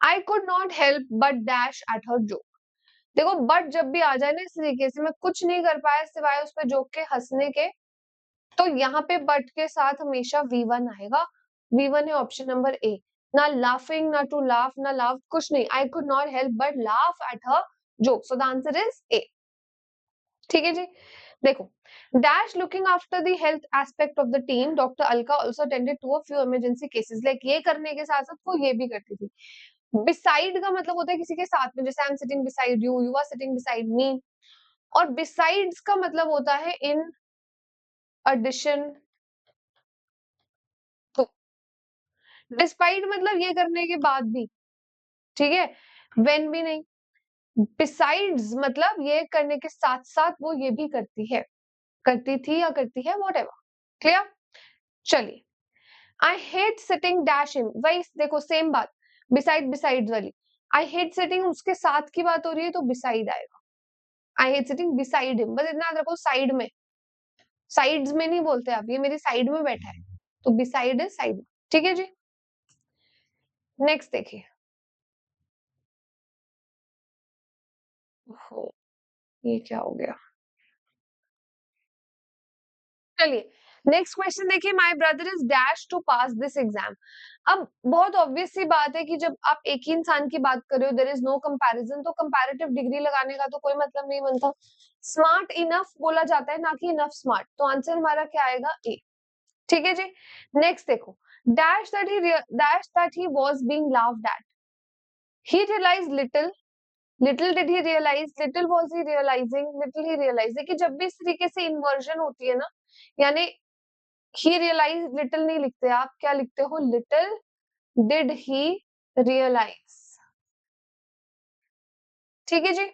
आई could not help but dash at her joke. देखो बट जब भी आ जाए ना इस तरीके से, मैं कुछ नहीं कर पाया सिवाय उस पर जोक के, हंसने के, तो यहाँ पे बट के साथ हमेशा V1 आएगा। V1 है ऑप्शन नंबर ए, ना लाफिंग, ना टू लाफ, ना लाफ, कुछ नहीं। I could not help but laugh at her joke, so the answer is A, ठीक है जी। देखो, dash looking after the health aspect of the team, doctor Alka also attended to a few emergency cases. Like ये करने के साथ साथ वो ये भी करती थी। बिसाइड का मतलब होता है किसी के साथ में, जैसे I am sitting beside you, you are sitting beside me. और बिसाइड्स का मतलब होता है इन एडिशन टू। डिस्पाइट मतलब ये करने के बाद भी, ठीक है, व्हेन भी नहीं। बिसाइड्स मतलब ये करने के साथ साथ वो ये भी करती है, करती थी या करती है, व्हाटएवर, क्लियर। चलिए, I hate sitting dash in, वही देखो सेम बात, बिसाइड बिसाइड वाली। आई हेट सिटिंग उसके साथ की बात हो रही है तो बिसाइड आएगा। I hate sitting beside him, बस इतना याद रखो, साइड में, साइड्स में नहीं बोलते आप, ये मेरी साइड में बैठा है, तो बिसाइड है साइड में, ठीक है जी। नेक्स्ट देखिए, ये क्या हो गया, चलिए नेक्स्ट क्वेश्चन देखिए, my brother is dash to pass this exam. अब बहुत ऑब्वियस सी बात है कि जब आप एक ही इंसान की बात कर रहे हो, देयर इज नो कंपैरिजन, तो कंपैरेटिव डिग्री लगाने का तो कोई मतलब नहीं बनता। स्मार्ट इनफ बोला जाता है, ना कि इनफ स्मार्ट, तो आंसर हमारा क्या आएगा, ए, ठीक है जी। नेक्स्ट देखो, dash that he was being laughed at, he realised little, little did he realise, little was he realising, little he realise. देखिए जब भी इस तरीके से इन्वर्जन होती है ना, यानी ही रियलाइज लिटिल नहीं लिखते आप, क्या लिखते हो, लिटिल डिड ही रियलाइज। ठीक है जी।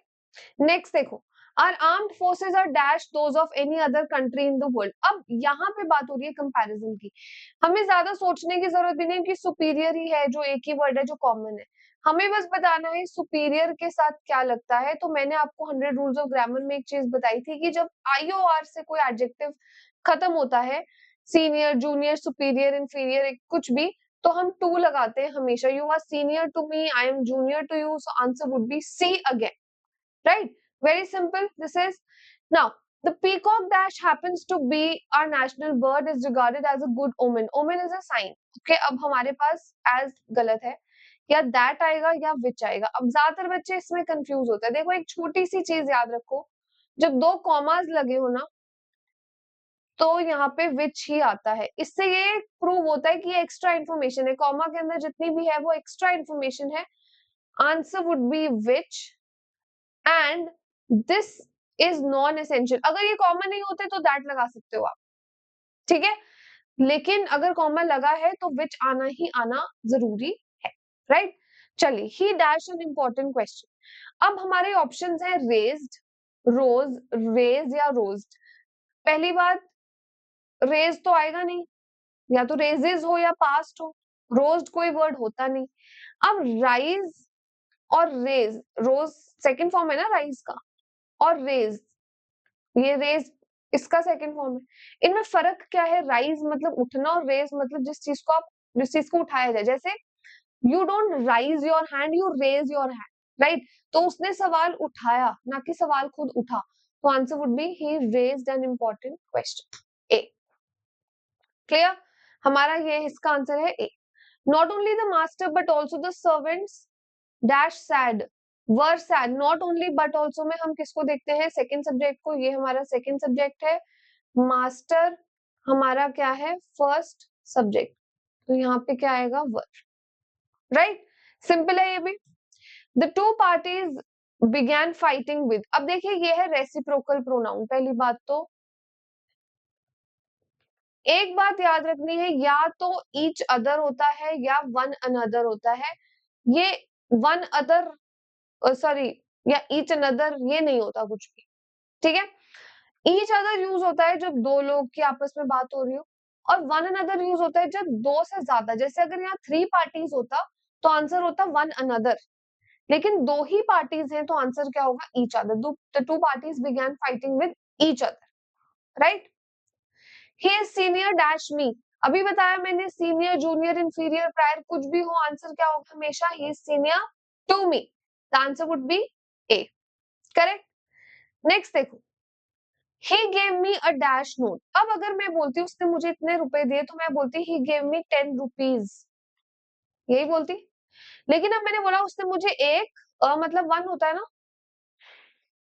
नेक्स्ट देखो, our armed forces are dash those of any other country in the world. अब यहाँ पे बात हो रही है कंपैरिजन की। हमें ज्यादा सोचने की जरूरत भी नहीं कि सुपीरियर ही है, जो एक ही वर्ड है जो कॉमन है। हमें बस बताना है सुपीरियर के साथ क्या लगता है। तो मैंने आपको 100 रूल्स ऑफ ग्रामर में एक चीज बताई थी कि जब IOR से कोई एडजेक्टिव खत्म होता है, सीनियर, जूनियर, सुपीरियर, इंफीरियर, कुछ भी, तो हम टू लगाते हैं हमेशा। You are senior to me, I am junior to you, so answer would be C again. Right? Very simple. This is now the peacock dash happens to be our national bird is regarded as a good omen. Omen is a sign. Okay, अब हमारे पास as गलत है, या that आएगा या which आएगा। अब ज्यादातर बच्चे इसमें कंफ्यूज होते हैं। देखो एक छोटी सी चीज याद रखो, जब दो कॉमास लगे हो ना, तो यहाँ पे विच ही आता है। इससे ये प्रूव होता है कि ये एक्स्ट्रा इन्फॉर्मेशन है। कॉमा के अंदर जितनी भी है वो एक्स्ट्रा इन्फॉर्मेशन है। Answer would B which and this is non essential. अगर ये कॉमन नहीं होते तो दैट लगा सकते हो आप, ठीक है। लेकिन अगर कॉमन लगा है तो विच आना ही आना जरूरी है, राइट। चलिए, ही डैश एन इंपॉर्टेंट क्वेश्चन। अब हमारे ऑप्शंस है रेज्ड, रोज, रेज या रोज्ड। पहली बात, रेज तो आएगा नहीं, या तो रेजेस हो या पास्ट हो, रोज्ड कोई वर्ड होता नहीं। अब राइज और रेज, रोज सेकंड फॉर्म है ना राइज का, और रेज, ये रेज इसका सेकंड फॉर्म है। इनमें फर्क क्या है, राइज मतलब उठना और रेज मतलब जिस चीज को उठाया जाए। जैसे you don't rise your hand, you raise your hand, right. तो उसने सवाल उठाया, ना कि सवाल खुद उठा। तो answer would be he raised an important question. A, clear. हमारा ये इसका आंसर है A. Not only the master but also the servants dash said were said. Not only but also में हम किसको देखते हैं, सेकेंड सब्जेक्ट को। ये हमारा सेकेंड सब्जेक्ट है, मास्टर हमारा क्या है, फर्स्ट सब्जेक्ट। तो यहाँ पे क्या आएगा, वर, राइट। सिंपल है ये भी। The two parties began fighting with. अब देखिए ये है रेसिप्रोकल प्रोनाउन। पहली बात तो एक बात याद रखनी है, या तो ईच अदर होता है या वन अनदर होता है। ये वन अदर, सॉरी, या ईच अनदर, ये नहीं होता कुछ भी, ठीक है। ईच अदर यूज होता है जब दो लोग की आपस में बात हो रही हो, और वन अनदर यूज होता है जब दो से ज्यादा। जैसे अगर यहाँ 3 पार्टीज होता तो आंसर होता वन अनदर, लेकिन दो ही पार्टीज हैं तो आंसर क्या होगा, each other. The two parties began fighting with each other, right. He is senior dash मी। अभी बताया मैंने, सीनियर, जूनियर, इंफीरियर, प्रायर कुछ भी हो, आंसर क्या होगा हमेशा, he is senior to me. The answer would be A, correct. Next देखो, he gave me a dash note। अब अगर मैं बोलती उसने मुझे इतने रुपए दिए, तो मैं बोलती he gave me 10 rupees, यही बोलती। लेकिन अब मैंने बोला उसने मुझे एक मतलब 1 होता है ना,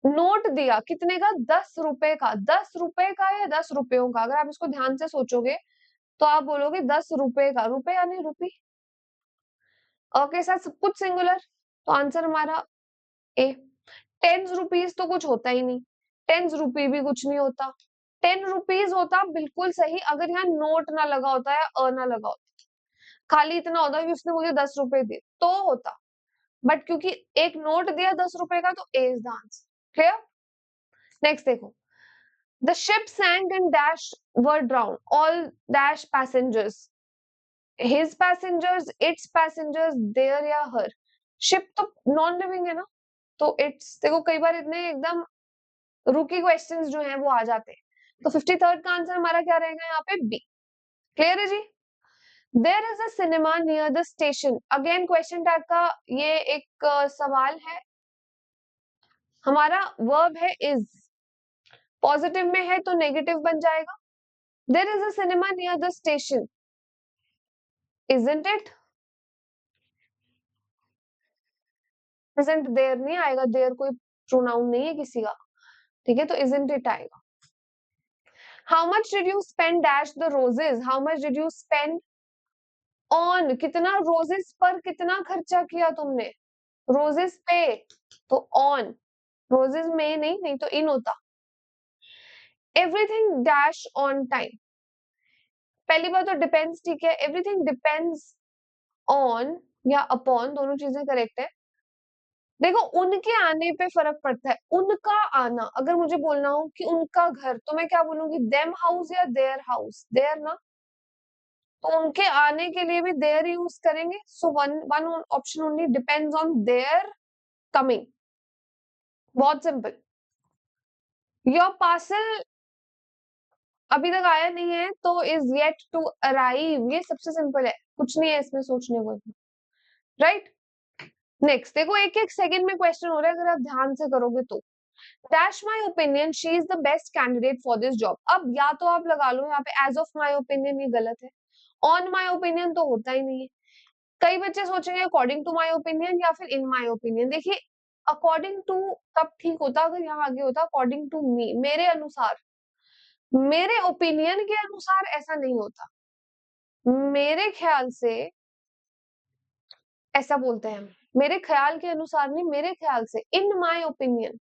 नोट दिया, कितने का, 10 रुपए का। 10 रुपए का या 10 रुपयों का, अगर आप इसको ध्यान से सोचोगे तो आप बोलोगे 10 रुपए का, रुपए यानी रुपी, के साथ सब कुछ सिंगुलर। तो आंसर हमारा ए। 10 रुपीज तो कुछ होता ही नहीं, 10 रुपी भी कुछ नहीं होता। 10 रुपीज होता बिल्कुल सही अगर यहाँ नोट ना लगा होता या ना लगा होता, खाली इतना होता कि उसने मुझे 10 रुपए दिए तो होता। बट क्योंकि एक नोट दिया 10 रुपए का, तो A is the answer. Clear. Next देखो, the ship sank and dash were drowned all dash passengers. His passengers, its passengers, their या हर। शिप तो नॉन लिविंग है ना, तो इट्स। देखो कई बार इतने एकदम रूकी क्वेश्चंस जो हैं वो आ जाते हैं। तो 53rd का आंसर हमारा क्या रहेगा यहाँ पे, बी। क्लियर है जी। There is a cinema near the station. Again question tag का ये एक सवाल है। हमारा वर्ब है इज, पॉजिटिव में है तो नेगेटिव बन जाएगा। There is a cinema near the station, isn't it. Isn't there नहीं आएगा, देयर कोई प्रोनाउन नहीं है किसी का, ठीक है, तो इजंट इट आएगा। How much did you spend dash the roses. How much did you spend on, कितना रोजेस पर कितना खर्चा किया तुमने, रोजेस पे तो ऑन, रोजेस में नहीं तो इन होता। एवरीथिंग डैश ऑन टाइम, पहली बात तो डिपेंड्स, ठीक है, एवरीथिंग डिपेंड्स ऑन या अपॉन, दोनों चीजें करेक्ट है। देखो उनके आने पे फर्क पड़ता है, उनका आना, अगर मुझे बोलना हो कि उनका घर, तो मैं क्या बोलूंगी, देम हाउस या देयर हाउस, देयर ना, तो उनके आने के लिए भी देयर यूज करेंगे। So one one option only depends on their coming, बहुत सिंपल। योर पार्सल अभी तक आया नहीं है तो इज येट टू अराइव, ये सबसे सिंपल है, कुछ नहीं है इसमें सोचने को, राइट। नेक्स्ट देखो, एक एक सेकंड में क्वेश्चन हो रहा है, अगर आप ध्यान से करोगे तो। Dash my opinion she is the best candidate for this job, अब या तो आप लगा लो यहाँ पे एज ऑफ माई ओपिनियन, ये गलत है। ऑन माई ओपिनियन तो होता ही नहीं है। कई बच्चे सोचेंगे अकॉर्डिंग टू माई ओपिनियन या फिर इन माई ओपिनियन। देखिए अकॉर्डिंग टू तब ठीक होता अगर यहाँ आगे होता अकॉर्डिंग टू मी, मेरे अनुसार, मेरे ओपिनियन के अनुसार ऐसा नहीं होता, मेरे ख्याल से ऐसा बोलते हैं हम, मेरे ख्याल के अनुसार नहीं, मेरे ख्याल से, इन माई ओपिनियन,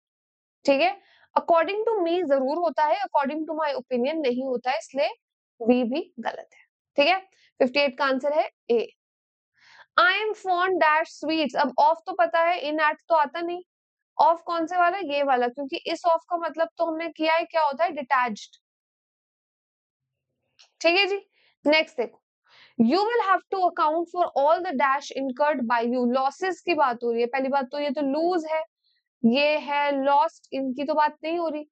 ठीक है। अकॉर्डिंग टू मी जरूर होता है, अकॉर्डिंग टू माई ओपिनियन नहीं होता है, इसलिए वी भी गलत है, ठीक है। 58 का आंसर है A. I am fond dash sweets, अब ऑफ तो पता है, इन एट तो आता नहीं। ऑफ कौन से वाला, ये वाला, क्योंकि इस ऑफ का मतलब तो हमने किया है, क्या होता है, डिटैच्ड, ठीक है जी। नेक्स्ट देखो, you will have to account for all the dash incurred by you, losses की बात हो रही है, पहली बात तो ये तो लूज है, ये है लॉस्ट, इनकी तो बात नहीं हो रही,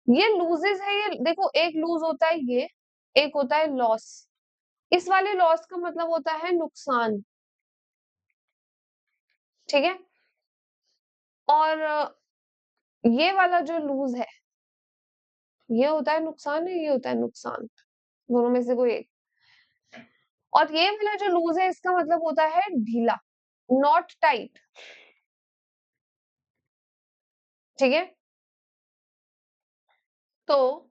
ये लूजेस है, ये देखो एक लूज होता है ये, एक होता है लॉस, इस वाले लॉस का मतलब होता है नुकसान, ठीक है। और ये वाला जो लूज है, ये होता है नुकसान है, ये होता है नुकसान, दोनों में से कोई एक। और ये वाला जो लूज है इसका मतलब होता है ढीला, नॉट टाइट, ठीक है। तो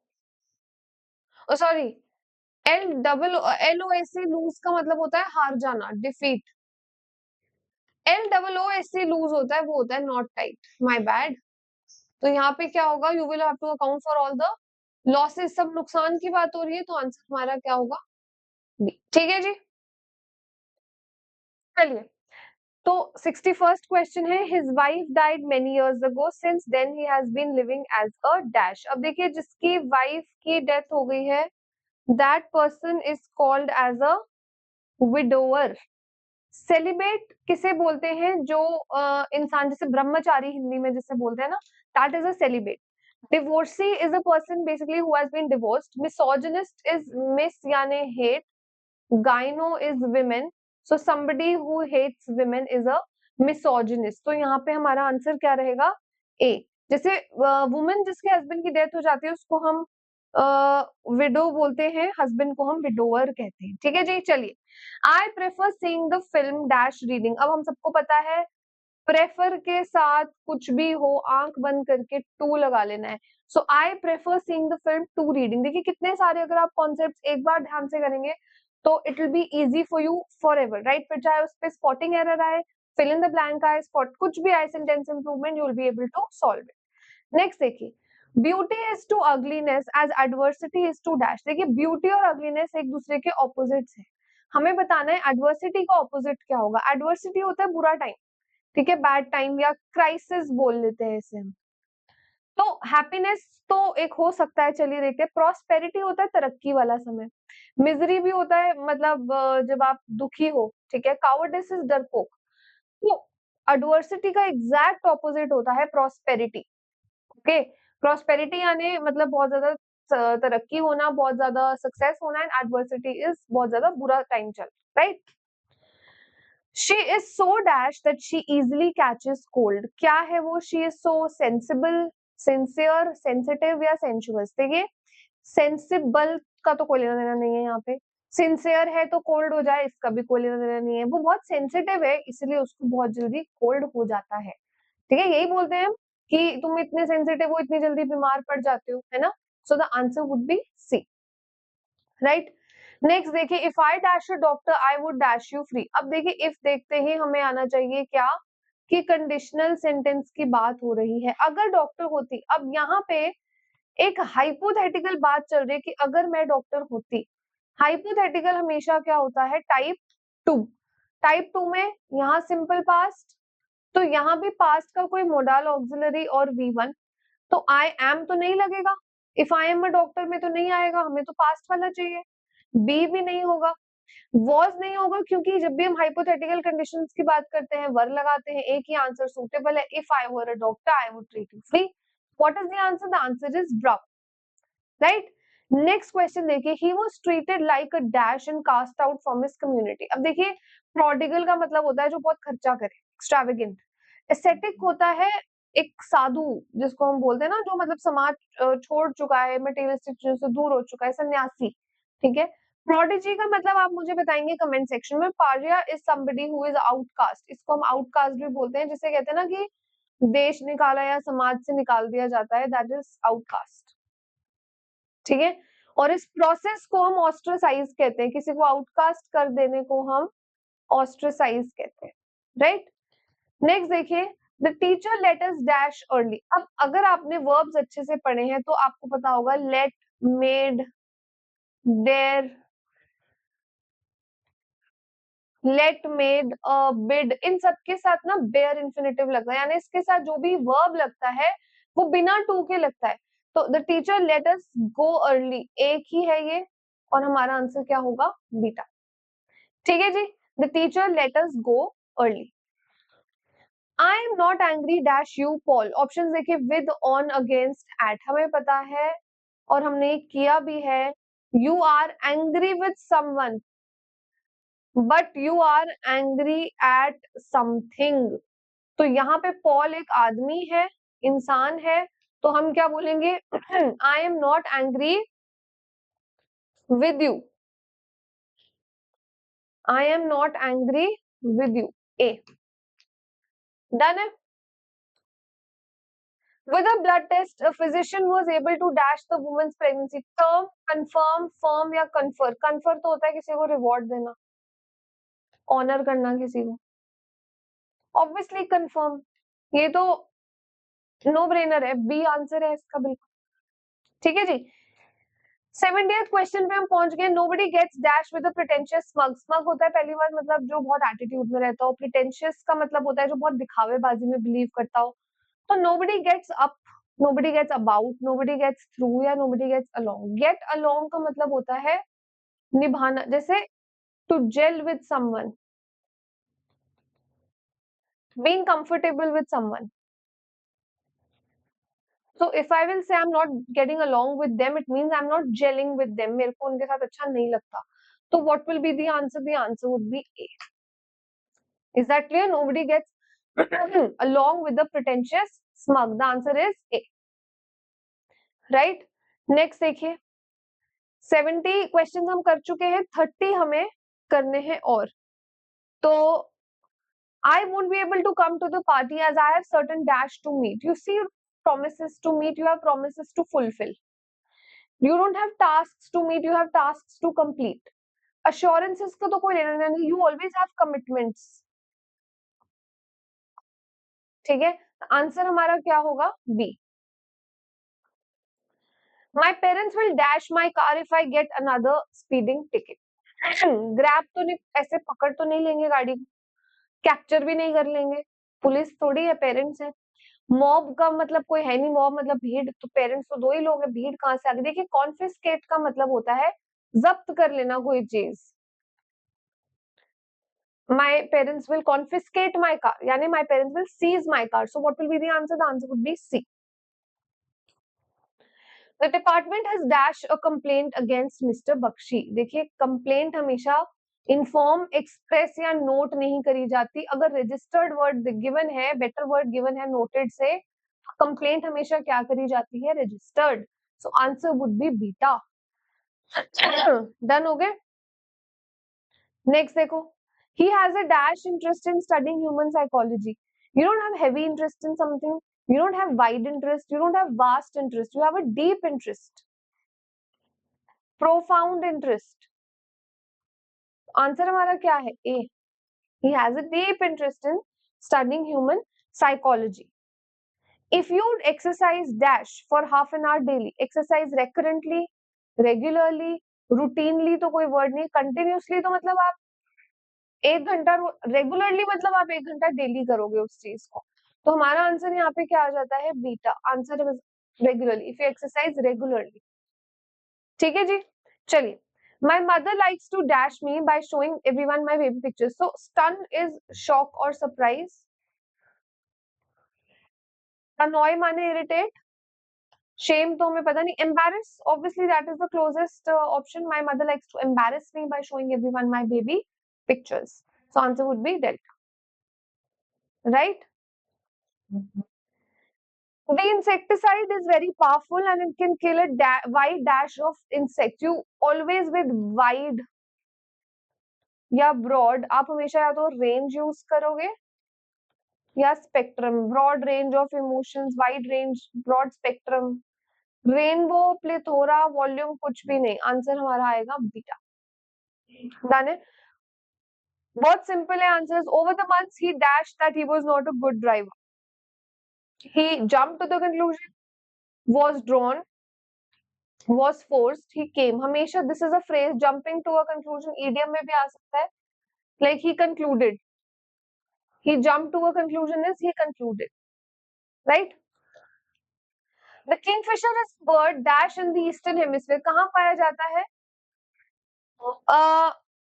सॉरी, LOOC लूज का मतलब होता है हार जाना, डिफीट। LOOC लूज होता है, वो होता है नॉट टाइट, माय बैड। तो यहाँ पे क्या होगा, you will have to account for all the losses, सब नुकसान की बात हो रही है, तो आंसर हमारा क्या होगा, बी, ठीक है जी। चलिए, तो 61st क्वेश्चन है, his wife died many years ago, since then he has been living as a dash. अब देखिए जिसकी वाइफ की डेथ हो गई है, that person is called as a widower. Celibate किसे बोलते हैं, जो इंसान, जैसे ब्रह्मचारी हिंदी में जिसे बोलते हैं ना, that is a celibate. Divorcee is a person basically who has been divorced. Misogynist is mis यानी hate, gyno is women, so somebody who hates women is a misogynist। तो यहाँ पे हमारा आंसर क्या रहेगा, ए। जैसे वुमेन जिसके हस्बैंड की डेथ हो जाती है उसको हम विडो बोलते हैं, हस्बैंड को हम विडोअर कहते हैं, ठीक है जी। चलिए, आई prefer seeing the film dash reading, अब हम सबको पता है प्रेफर के साथ कुछ भी हो आंख बंद करके टू लगा लेना है। So I prefer seeing the film to reading. देखिए कितने सारे अगर आप कॉन्सेप्ट्स एक बार ध्यान से करेंगे तो it will be easy for you forever, right. फिर चाहे उस पर स्पॉटिंग एरर आए, फिल इन द ब्लैंक आए, स्पॉट कुछ भी आए, sentence improvement, you will be able to solve it. Next देखिए, beauty is to ugliness as adversity is to dash. देखिए ब्यूटी और अगलीनेस एक दूसरे के ऑपोजिट्स है, हमें बताना है एडवर्सिटी का ऑपोजिट क्या होगा। एडवर्सिटी होता है बुरा टाइम, ठीक है, बैड टाइम या क्राइसिस बोल लेते हैं इसे हम। तो हैप्पीनेस तो एक हो सकता है, चलिए देखते हैं। प्रॉस्पेरिटी होता है तरक्की वाला समय, मिजरी भी होता है मतलब जब आप दुखी हो, ठीक है। कावर्डिस इज डरपोक। तो एडवर्सिटी का एग्जैक्ट ऑपोजिट होता है प्रॉस्पेरिटी, ओके। प्रॉस्पेरिटी यानी मतलब बहुत ज्यादा तरक्की होना, बहुत ज्यादा सक्सेस होना, एंड एडवर्सिटी इज बहुत ज्यादा बुरा टाइम चल, right. She is so dash that she easily catches cold, क्या है वो, she is so sensible, sincere, sensitive या sensuous। देखिए sensible का तो कोई लेना देना नहीं है यहाँ पे, सिंसियर है तो कोल्ड हो जाए इसका भी कोई लेना देना नहीं है, वो बहुत सेंसिटिव है इसलिए उसको बहुत जल्दी कोल्ड हो जाता है, ठीक है। यही बोलते हैं हम कि तुम इतने सेंसिटिव हो, इतनी जल्दी बीमार पड़ जाते हो, है ना। So the answer would be C, right. Next देखिए, if I dash you doctor I would dash you free. अब देखिए इफ देखते ही हमें आना चाहिए क्या, कि कंडीशनल सेंटेंस की बात हो रही है। अगर डॉक्टर होती, अब यहाँ पे एक हाइपोथेटिकल बात चल रही है कि अगर मैं डॉक्टर होती, हाइपोथेटिकल हमेशा क्या होता है, टाइप 2। टाइप 2 में यहाँ सिंपल पास्ट, तो यहाँ भी पास्ट का कोई मोडाल ऑक्सिलरी और V1, तो आई एम तो नहीं लगेगा, if I am a doctor में तो नहीं आएगा, हमें तो पास्ट वाला चाहिए। बी भी नहीं होगा, वॉज नहीं होगा, क्योंकि जब भी हम हाइपोथेटिकल कंडीशंस की बात करते हैं वर लगाते हैं, एक ही आंसर सूटेबल है, if I were a doctor I would treat you free. What is the answer? The answer is brown, right. Next question देखिए, he was treated like a dash and cast out from his community. अब देखिए, prodigal का मतलब होता है जो बहुत खर्चा करे, एक्स्ट्रावेगेंट। एस्थेटिक होता है एक साधु, जिसको हम बोलते हैं ना, जो मतलब समाज छोड़ चुका है, मटेरियलिस्टिक चीजों से दूर हो चुका है, सन्यासी, ठीक है। प्रोडिजी का मतलब आप मुझे बताएंगे कमेंट सेक्शन में। Pariya is somebody who is outcast, इसको हम आउटकास्ट भी बोलते हैं, जिसे कहते हैं ना कि देश निकाला या समाज से निकाल दिया जाता है, दैट इज आउटकास्ट, ठीक है। और इस प्रोसेस को हम ऑस्ट्रेसाइज कहते हैं, किसी को आउटकास्ट कर देने को हम ऑस्ट्रेसाइज कहते हैं, राइट। नेक्स्ट देखिए, the teacher let us dash early. अब अगर आपने वर्ब्स अच्छे से पढ़े हैं तो आपको पता होगा, let, made, dare, let, made, bid, इन सब के साथ ना बेयर इंफिनिटिव लगता है, यानी इसके साथ जो भी वर्ब लगता है वो बिना टू के लगता है। तो the teacher let us go early, एक ही है ये, और हमारा आंसर क्या होगा? बीटा, ठीक है जी। The teacher let us go early. I am not angry dash you Paul. Option देखिए, विद, ऑन, अगेंस्ट, एट, हमें पता है और हमने किया भी है। You are angry with someone, but you are angry at something. तो यहाँ पे पॉल एक आदमी है, इंसान है, तो हम क्या बोलेंगे? आई am not angry with you, I am not angry with you, A. Done है। With a blood test, a physician was able to dash the woman's pregnancy. Term, confirm, firm या confer. Confer तो होता है किसी को reward देना, honor करना किसी को। Obviously confirm, ये तो नो ब्रेनर है, बी आंसर है इसका बिल्कुल, ठीक है जी। 70th क्वेश्चन पे हम पहुंच गए। Nobody gets dash with a pretentious smug. Smug होता है पहली बार मतलब जो बहुत एटीट्यूड में रहता हो, pretentious का मतलब होता है जो बहुत दिखावेबाजी में बिलीव करता हो। तो nobody gets up, nobody gets about, nobody gets through या nobody gets along. Get along का मतलब होता है निभाना, जैसे to gel with someone, being comfortable with someone. So if I will say I'm not getting along with them, it means I'm not gelling with them. मेरे को उनके साथ अच्छा नहीं लगता. So what will be the answer? The answer would be A. Is that clear? Nobody gets along with the pretentious smug. The answer is A. Right? Next देखिए, 70 question हम कर चुके हैं, 30 हमें करने हैं और। तो I won't be able to come to the party as I have certain dash to meet. You see, promises to meet, you have promises to fulfill. You don't have tasks to meet, you have tasks to complete. Assurances का तो कोई लेना देना नहीं, you always have commitments. ठीक है, answer हमारा क्या होगा? B. My parents will dash my car if I get another speeding ticket. Grab तो नहीं, ऐसे पकड़ तो नहीं लेंगे गाड़ी को, कैप्चर भी नहीं कर लेंगे, पुलिस थोड़ी है, पेरेंट्स है। मॉब का मतलब कोई है नहीं, मॉब मतलब भीड़, तो पेरेंट्स तो दो ही लोग हैं, भीड़ कहाँ से आ गई? देखिए, कॉन्फिस्केट का मतलब होता है जब्त कर लेना कोई चीज। My parents will confiscate my car, यानी my parents will seize my car. So what will be the answer? The answer would be C. The department has dashed a complaint against Mr. Bakshi. देखिए, complaint हमेशा inform, express या note नहीं करी जाती। अगर registered word given है, better word given है noted से, कंप्लेंट हमेशा क्या करी जाती है? Registered. So answer would B beta. Done हो गए। नेक्स्ट देखो, he has a dash interest in studying human psychology. You don't have heavy interest in something, you don't have wide interest, you don't have vast interest, you have a deep interest, profound interest. Answer हमारा क्या है? ए। he has a deep interest in studying human psychology. If you exercise dash for half an hour daily, exercise recurrently, regularly, routinely तो कोई word नहीं, continuously तो मतलब आप 1 घंटा, रेगुलरली मतलब आप 1 घंटा डेली करोगे उस चीज को, तो हमारा आंसर यहाँ पे क्या आ जाता है, beta. Answer regularly, if you exercise regularly. ठीक है जी, चलिए। My mother likes to dash me by showing everyone my baby pictures. So stun is shock or surprise. Annoy माने irritate. Shame तो हमें पता नहीं. Embarrass, obviously that is the closest option. My mother likes to embarrass me by showing everyone my baby pictures. So answer would be delta. Right? The insecticide is very powerful and it can kill a wide dash of insects. You always with wide या broad, आप हमेशा या तो range use करोगे या spectrum. Broad range of emotions, wide range, broad spectrum. Rainbow, plethora, volume कुछ भी नहीं. आंसर हमारा आएगा बीटा. Done it? बहुत simple है answers. Over the months he dashed that he was not a good driver. He jumped to the conclusion, was drawn, was forced, he came. हमेशा this is a phrase, jumping to a conclusion, idiom में भी आ सकता है. Like he concluded. He jumped to a conclusion is he concluded. Right? The kingfisher is bird dash in the eastern hemisphere. कहाँ पाया जाता है?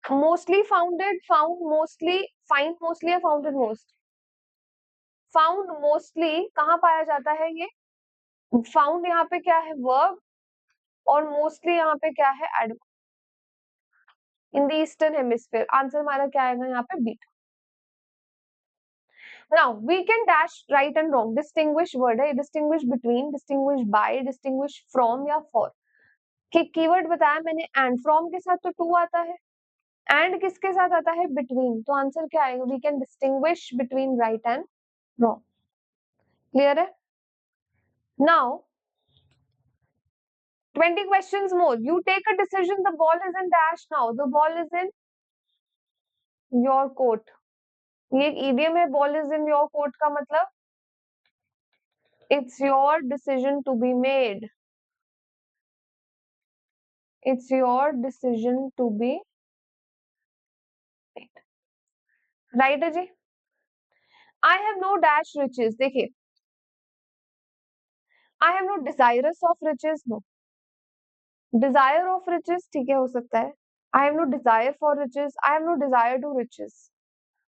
Mostly founded, found mostly, find mostly या founded most? Found mostly कहाँ पाया जाता है ये? Found यहाँ पे क्या है? Verb. और mostly यहाँ पे क्या है? Adverb. In the eastern hemisphere. Answer हमारा क्या आएगा यहाँ पे? Beta. Now we can dash right and wrong. Distinguish word है, distinguish between, distinguish by, distinguish from या for. कि कीवर्ड बताया मैंने and, from के साथ तो to आता है, and किसके साथ आता है? between. तो आंसर क्या आएगा? We can distinguish between right and wrong. Clear है? Now 20 questions more. You take a decision. The ball is in dash now. The ball is in your court. ये एक idiom है. Ball is in your court का मतलब it's your decision to be made. It's your decision to be made. Right है जी? I have no dash riches. देखिए, I have no desirous of riches. No. Desire of riches ठीक है, हो सकता है. I have no desire for riches. I have no desire to riches.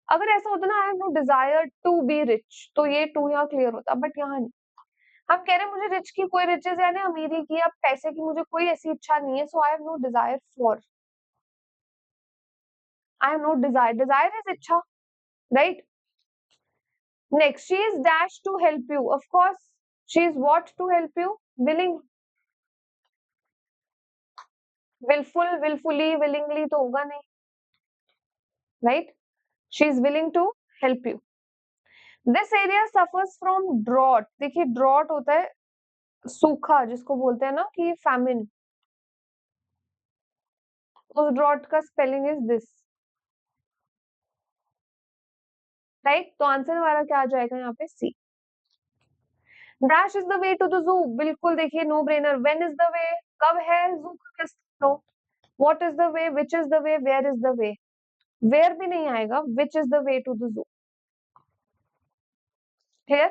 अगर ऐसा होता ना, I have no desire to be rich, तो ये टू यहाँ क्लियर होता, बट यहाँ नहीं. हम कह रहे हैं मुझे रिच की कोई रिचेज यानी अमीरी की या पैसे की मुझे कोई ऐसी इच्छा नहीं है. So I have no desire for. I have no desire. Desire is इच्छा. Right? Next, she is dash to help you. Of course she is what to help you? Willing. Willful, willfully, willingly तो होगा नहीं. Right? She is willing to help you. This area suffers from drought. देखिए drought होता है सूखा, जिसको बोलते हैं ना कि फैमिन. उस ड्रॉट का स्पेलिंग इज दिस. राइट? तो आंसर हमारा क्या आ जाएगा यहाँ पे? C. Dash is the way to the zoo. बिल्कुल देखिए no brainer. When is the way? कब है? जू का no. What is the way? Which is the way? Where is the way? Where भी नहीं आएगा. Which is the way to the zoo. Clear?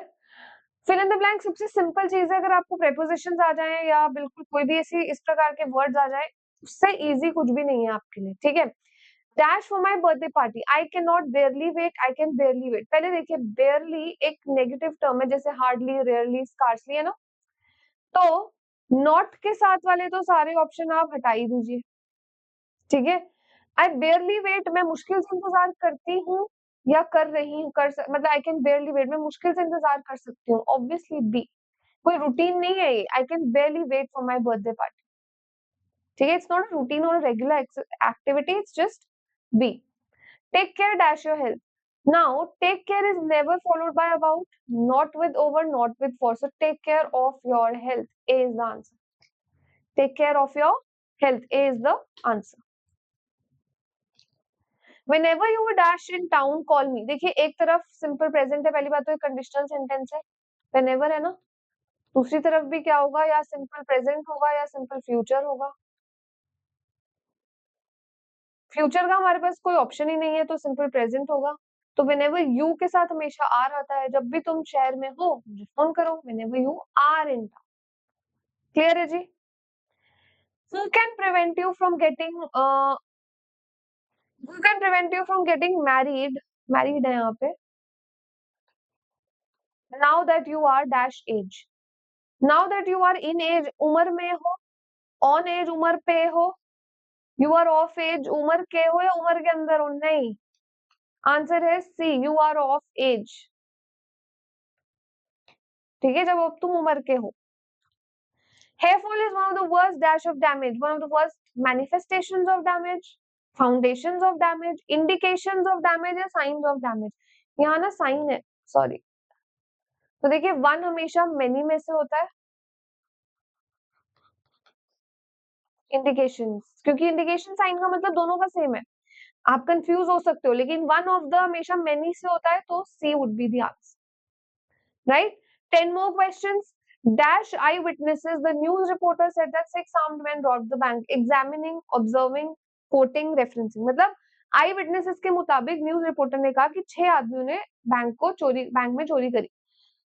Fill in the blank सबसे simple चीज है. अगर आपको प्रेपोजिशंस आ जाए या बिल्कुल कोई भी ऐसी इस प्रकार के वर्ड्स आ जाए, उससे इजी कुछ भी नहीं है आपके लिए. ठीक है? Dash for my birthday party. I can not barely wait. I can barely wait. पहले देखिए बेयरली एक नेगेटिव टर्म है, जैसे हार्डली, रेयरली, स्कार्सली है ना. तो नॉट के साथ वाले तो सारे ऑप्शन आप हटा ही दीजिए. ठीक है? आई बेयरली वेट, मैं मुश्किल से इंतजार करती हूँ या कर रही हूँ, मतलब आई कैन बेयरली वेट, मैं मुश्किल से इंतजार कर सकती हूँ. Obviously B. कोई रूटीन नहीं है ये. I can barely wait for my birthday party. ठीक है? इट्स नॉट अ रूटीन और regular activity. It's just B. Take care dash your health. Now take care is never followed by about, not with over, not with for. So take care of your health. A is the answer. Take care of your health. A is the answer. Whenever you were dash in town, call me. देखिए एक तरफ simple present है, पहली बात तो ये conditional sentence है, whenever है ना, दूसरी तरफ भी क्या होगा, या सिंपल प्रेजेंट होगा या सिंपल फ्यूचर होगा। फ्यूचर का हमारे पास कोई ऑप्शन ही नहीं है, तो सिंपल प्रेजेंट होगा। तो whenever you के साथ हमेशा आर आता है, जब भी तुम शहर में हो मुझे फोन करो, whenever you are in town। Clear है जी? Who can prevent you from getting who can prevent you from getting married? Married है यहाँ पे। Now that you are dash age, now that you are in age, उम्र में हो, on age उम्र पे हो, you are off age उम्र के हो या उम्र के अंदर हो, नहीं। आंसर है सी, you are off age। ठीक है, जब अब तुम उम्र के हो। Hair fall is one of the worst dash of damage, one of the worst manifestations of damage, foundations of damage, indications of damage या signs of damage। यहाँ ना साइन है, सॉरी। तो देखिए वन हमेशा मेनी में से होता है, इंडिकेशंस, क्योंकि इंडिकेशन साइन का मतलब दोनों का सेम है, आप कंफ्यूज हो सकते हो, लेकिन वन ऑफ द हमेशा मेनी से होता है, तो C would be the answer. Right, 10 more questions। Dash eyewitnesses, the news reporter said that 6 armed men robbed the bank, examining, observing, quoting, referencing। मतलब आई विटनेसेस के मुताबिक न्यूज रिपोर्टर ने कहा कि 6 आदमियों ने बैंक में चोरी करी।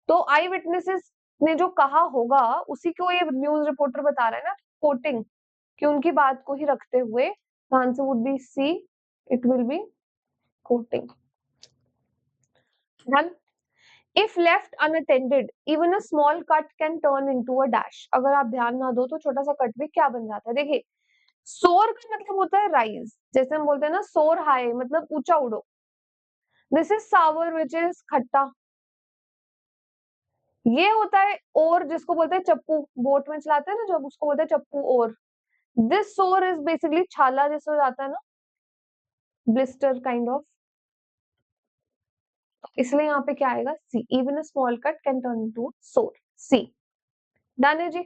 तो आई विटनेसेस ने जो कहा होगा उसी को ये न्यूज रिपोर्टर बता रहा है ना, कोटिंग, कि उनकी बात को ही रखते हुए answer would be C, it will be coating. Done. If left unattended, even a small cut can turn into a dash। अगर आप ध्यान ना दो तो छोटा सा कट भी क्या बन जाता है। देखिए सोर का मतलब होता है राइज, जैसे हम बोलते हैं ना सोर हाई, मतलब ऊंचा उड़ो। This is sour which is खट्टा। ये होता है और, जिसको बोलते हैं चप्पू, बोट में चलाते हैं ना जब, उसको बोलते हैं चप्पू। और दिस सोर इज बेसिकली छाला जैसे हो जाता है ना, ब्लिस्टर काइंड ऑफ। इसलिए यहाँ पे क्या आएगा, C, even a small cut can turn into sore. C. Done है जी।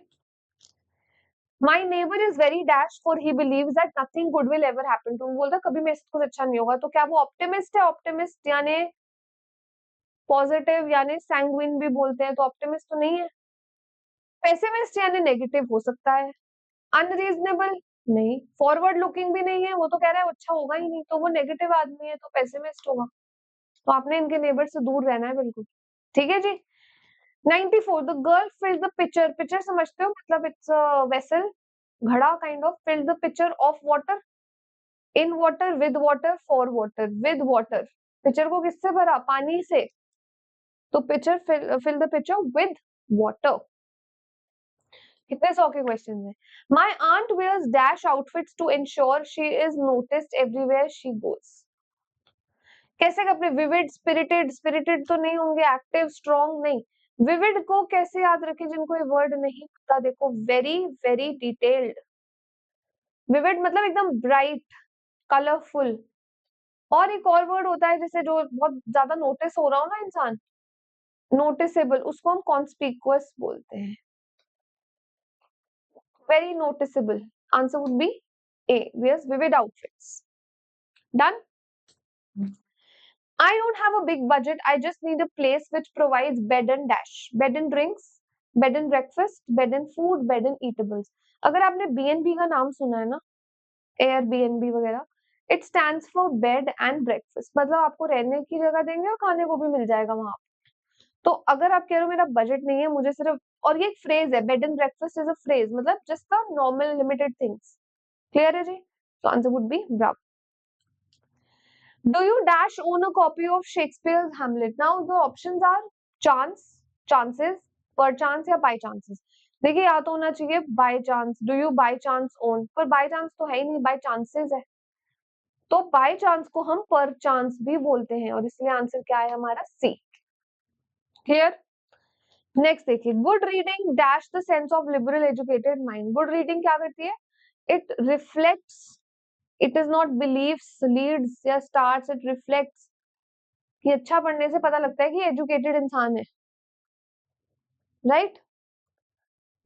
My neighbor is very dash for he believes that nothing good will ever happen to him। बोलता कभी मेरे साथ कुछ अच्छा नहीं होगा। तो क्या वो ऑप्टिमिस्ट है? ऑप्टिमिस्ट यानी पॉजिटिव, यानी सैंग्विन भी बोलते हैं, तो ऑप्टिमिस्ट तो नहीं है। पेसिमिस्ट यानी नेगेटिव हो सकता है। अनरीजनेबल नहीं, फॉरवर्ड लुकिंग भी नहीं है, वो तो कह रहा है अच्छा होगा ही नहीं, तो वो नेगेटिव आदमी है, तो पेसिमिस्ट होगा। तो आपने इनके नेबर से दूर रहना है बिल्कुल। ठीक है जी। 94, the girl filled the pitcher. Pitcher समझते हो, मतलब इट्स वेसल, घड़ा kind of. Filled the pitcher of water, in water, with water, for water. With water, pitcher को किससे भरा? पानी से। तो pitcher fill the pitcher with water. कितने 100 के क्वेश्चन है। My aunt wears dash outfits to ensure she is noticed everywhere she goes. कैसे कपड़े? विविड, स्पिरिटेड, स्पिरिटेड तो नहीं होंगे, एक्टिव, स्ट्रॉन्ग नहीं। विविड को कैसे याद रखें जिनको ये वर्ड नहीं पता? देखो वेरी वेरी डिटेल्ड। विविड मतलब एकदम ब्राइट, कलरफुल। और एक और वर्ड होता है जैसे जो बहुत ज्यादा नोटिस हो रहा हो ना इंसान, नोटिसेबल, उसको हम कॉन्स्पिकुअस बोलते हैं। Very noticeable, answer would be A, wears vivid outfits। Done? I don't have a big budget, I just need a place which provides bed and dash, bed and drinks, bed and breakfast, bed and food, bed and eatables। अगर आपने B&B का नाम सुना है ना, Airbnb वगैरह, it stands for bed and breakfast, मतलब आपको रहने की जगह देंगे और खाने को भी मिल जाएगा वहां। तो अगर आप कह रहे हो मेरा बजट नहीं है, मुझे सिर्फ, और ये एक फ्रेज है, bed and breakfast is a phrase, मतलब just the normal limited things. Clear है जी? तो answer would be bravo. Do you dash own a copy of Shakespeare's Hamlet? Now the options are chance, chances, पर chance या by chances. देखिए या तो होना चाहिए by chance, do you by chance own, पर बाय चांस तो है ही नहीं, बाय चांसेस है। तो बाय चांस को हम पर चांस भी बोलते हैं, और इसलिए आंसर क्या है हमारा? सी। क्लियर? नेक्स्ट देखिए, good reading dash the sense of liberal educated mind. Good reading क्या करती है? It reflects, it is not believes, leads या स्टार्ट्स, इट रिफ्लेक्ट्स, कि अच्छा पढ़ने से पता लगता है कि एजुकेटेड इंसान है। Right?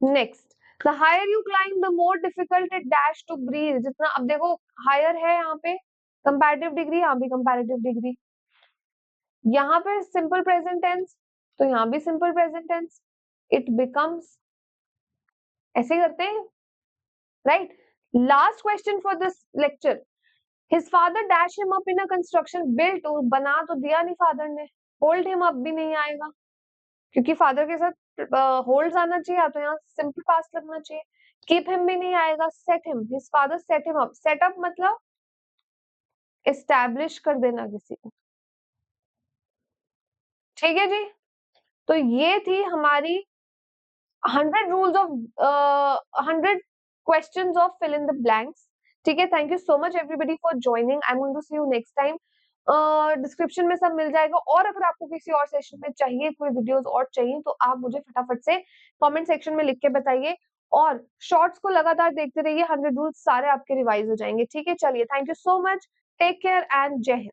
Next, the higher you climb the more difficult it dash to breathe. जितना, अब देखो हायर है यहाँ पे, कंपैरेटिव डिग्री, यहाँ भी कंपैरेटिव डिग्री, यहाँ पे सिंपल प्रेजेंट टेंस, तो यहाँ भी simple present tense, it becomes, ऐसे करते हैं, right. Last question for this lecture, his father dash him up in a construction, built, बना तो दिया नहीं फादर ने, होल्ड हिम अप भी नहीं आएगा, क्योंकि फादर के साथ होल्ड आना चाहिए, या तो यहाँ सिंपल पास्ट लगना चाहिए, कीप हिम भी नहीं आएगा, set him, his father set him up, set up मतलब एस्टैब्लिश कर देना किसी को, ठीक है जी। तो ये थी हमारी 100 rules of 100 questions of fill in the blanks, ठीक है। Thank you so much everybody for joining, I am going to see you next time. Description में सब मिल जाएगा, और अगर आपको किसी और सेशन में चाहिए, कोई वीडियोस और चाहिए, तो आप मुझे फटाफट से कमेंट सेक्शन में लिख के बताइए, और शॉर्ट्स को लगातार देखते रहिए, 100 रूल्स सारे आपके रिवाइज हो जाएंगे, ठीक है। चलिए, thank you so much, take care and Jai Hind.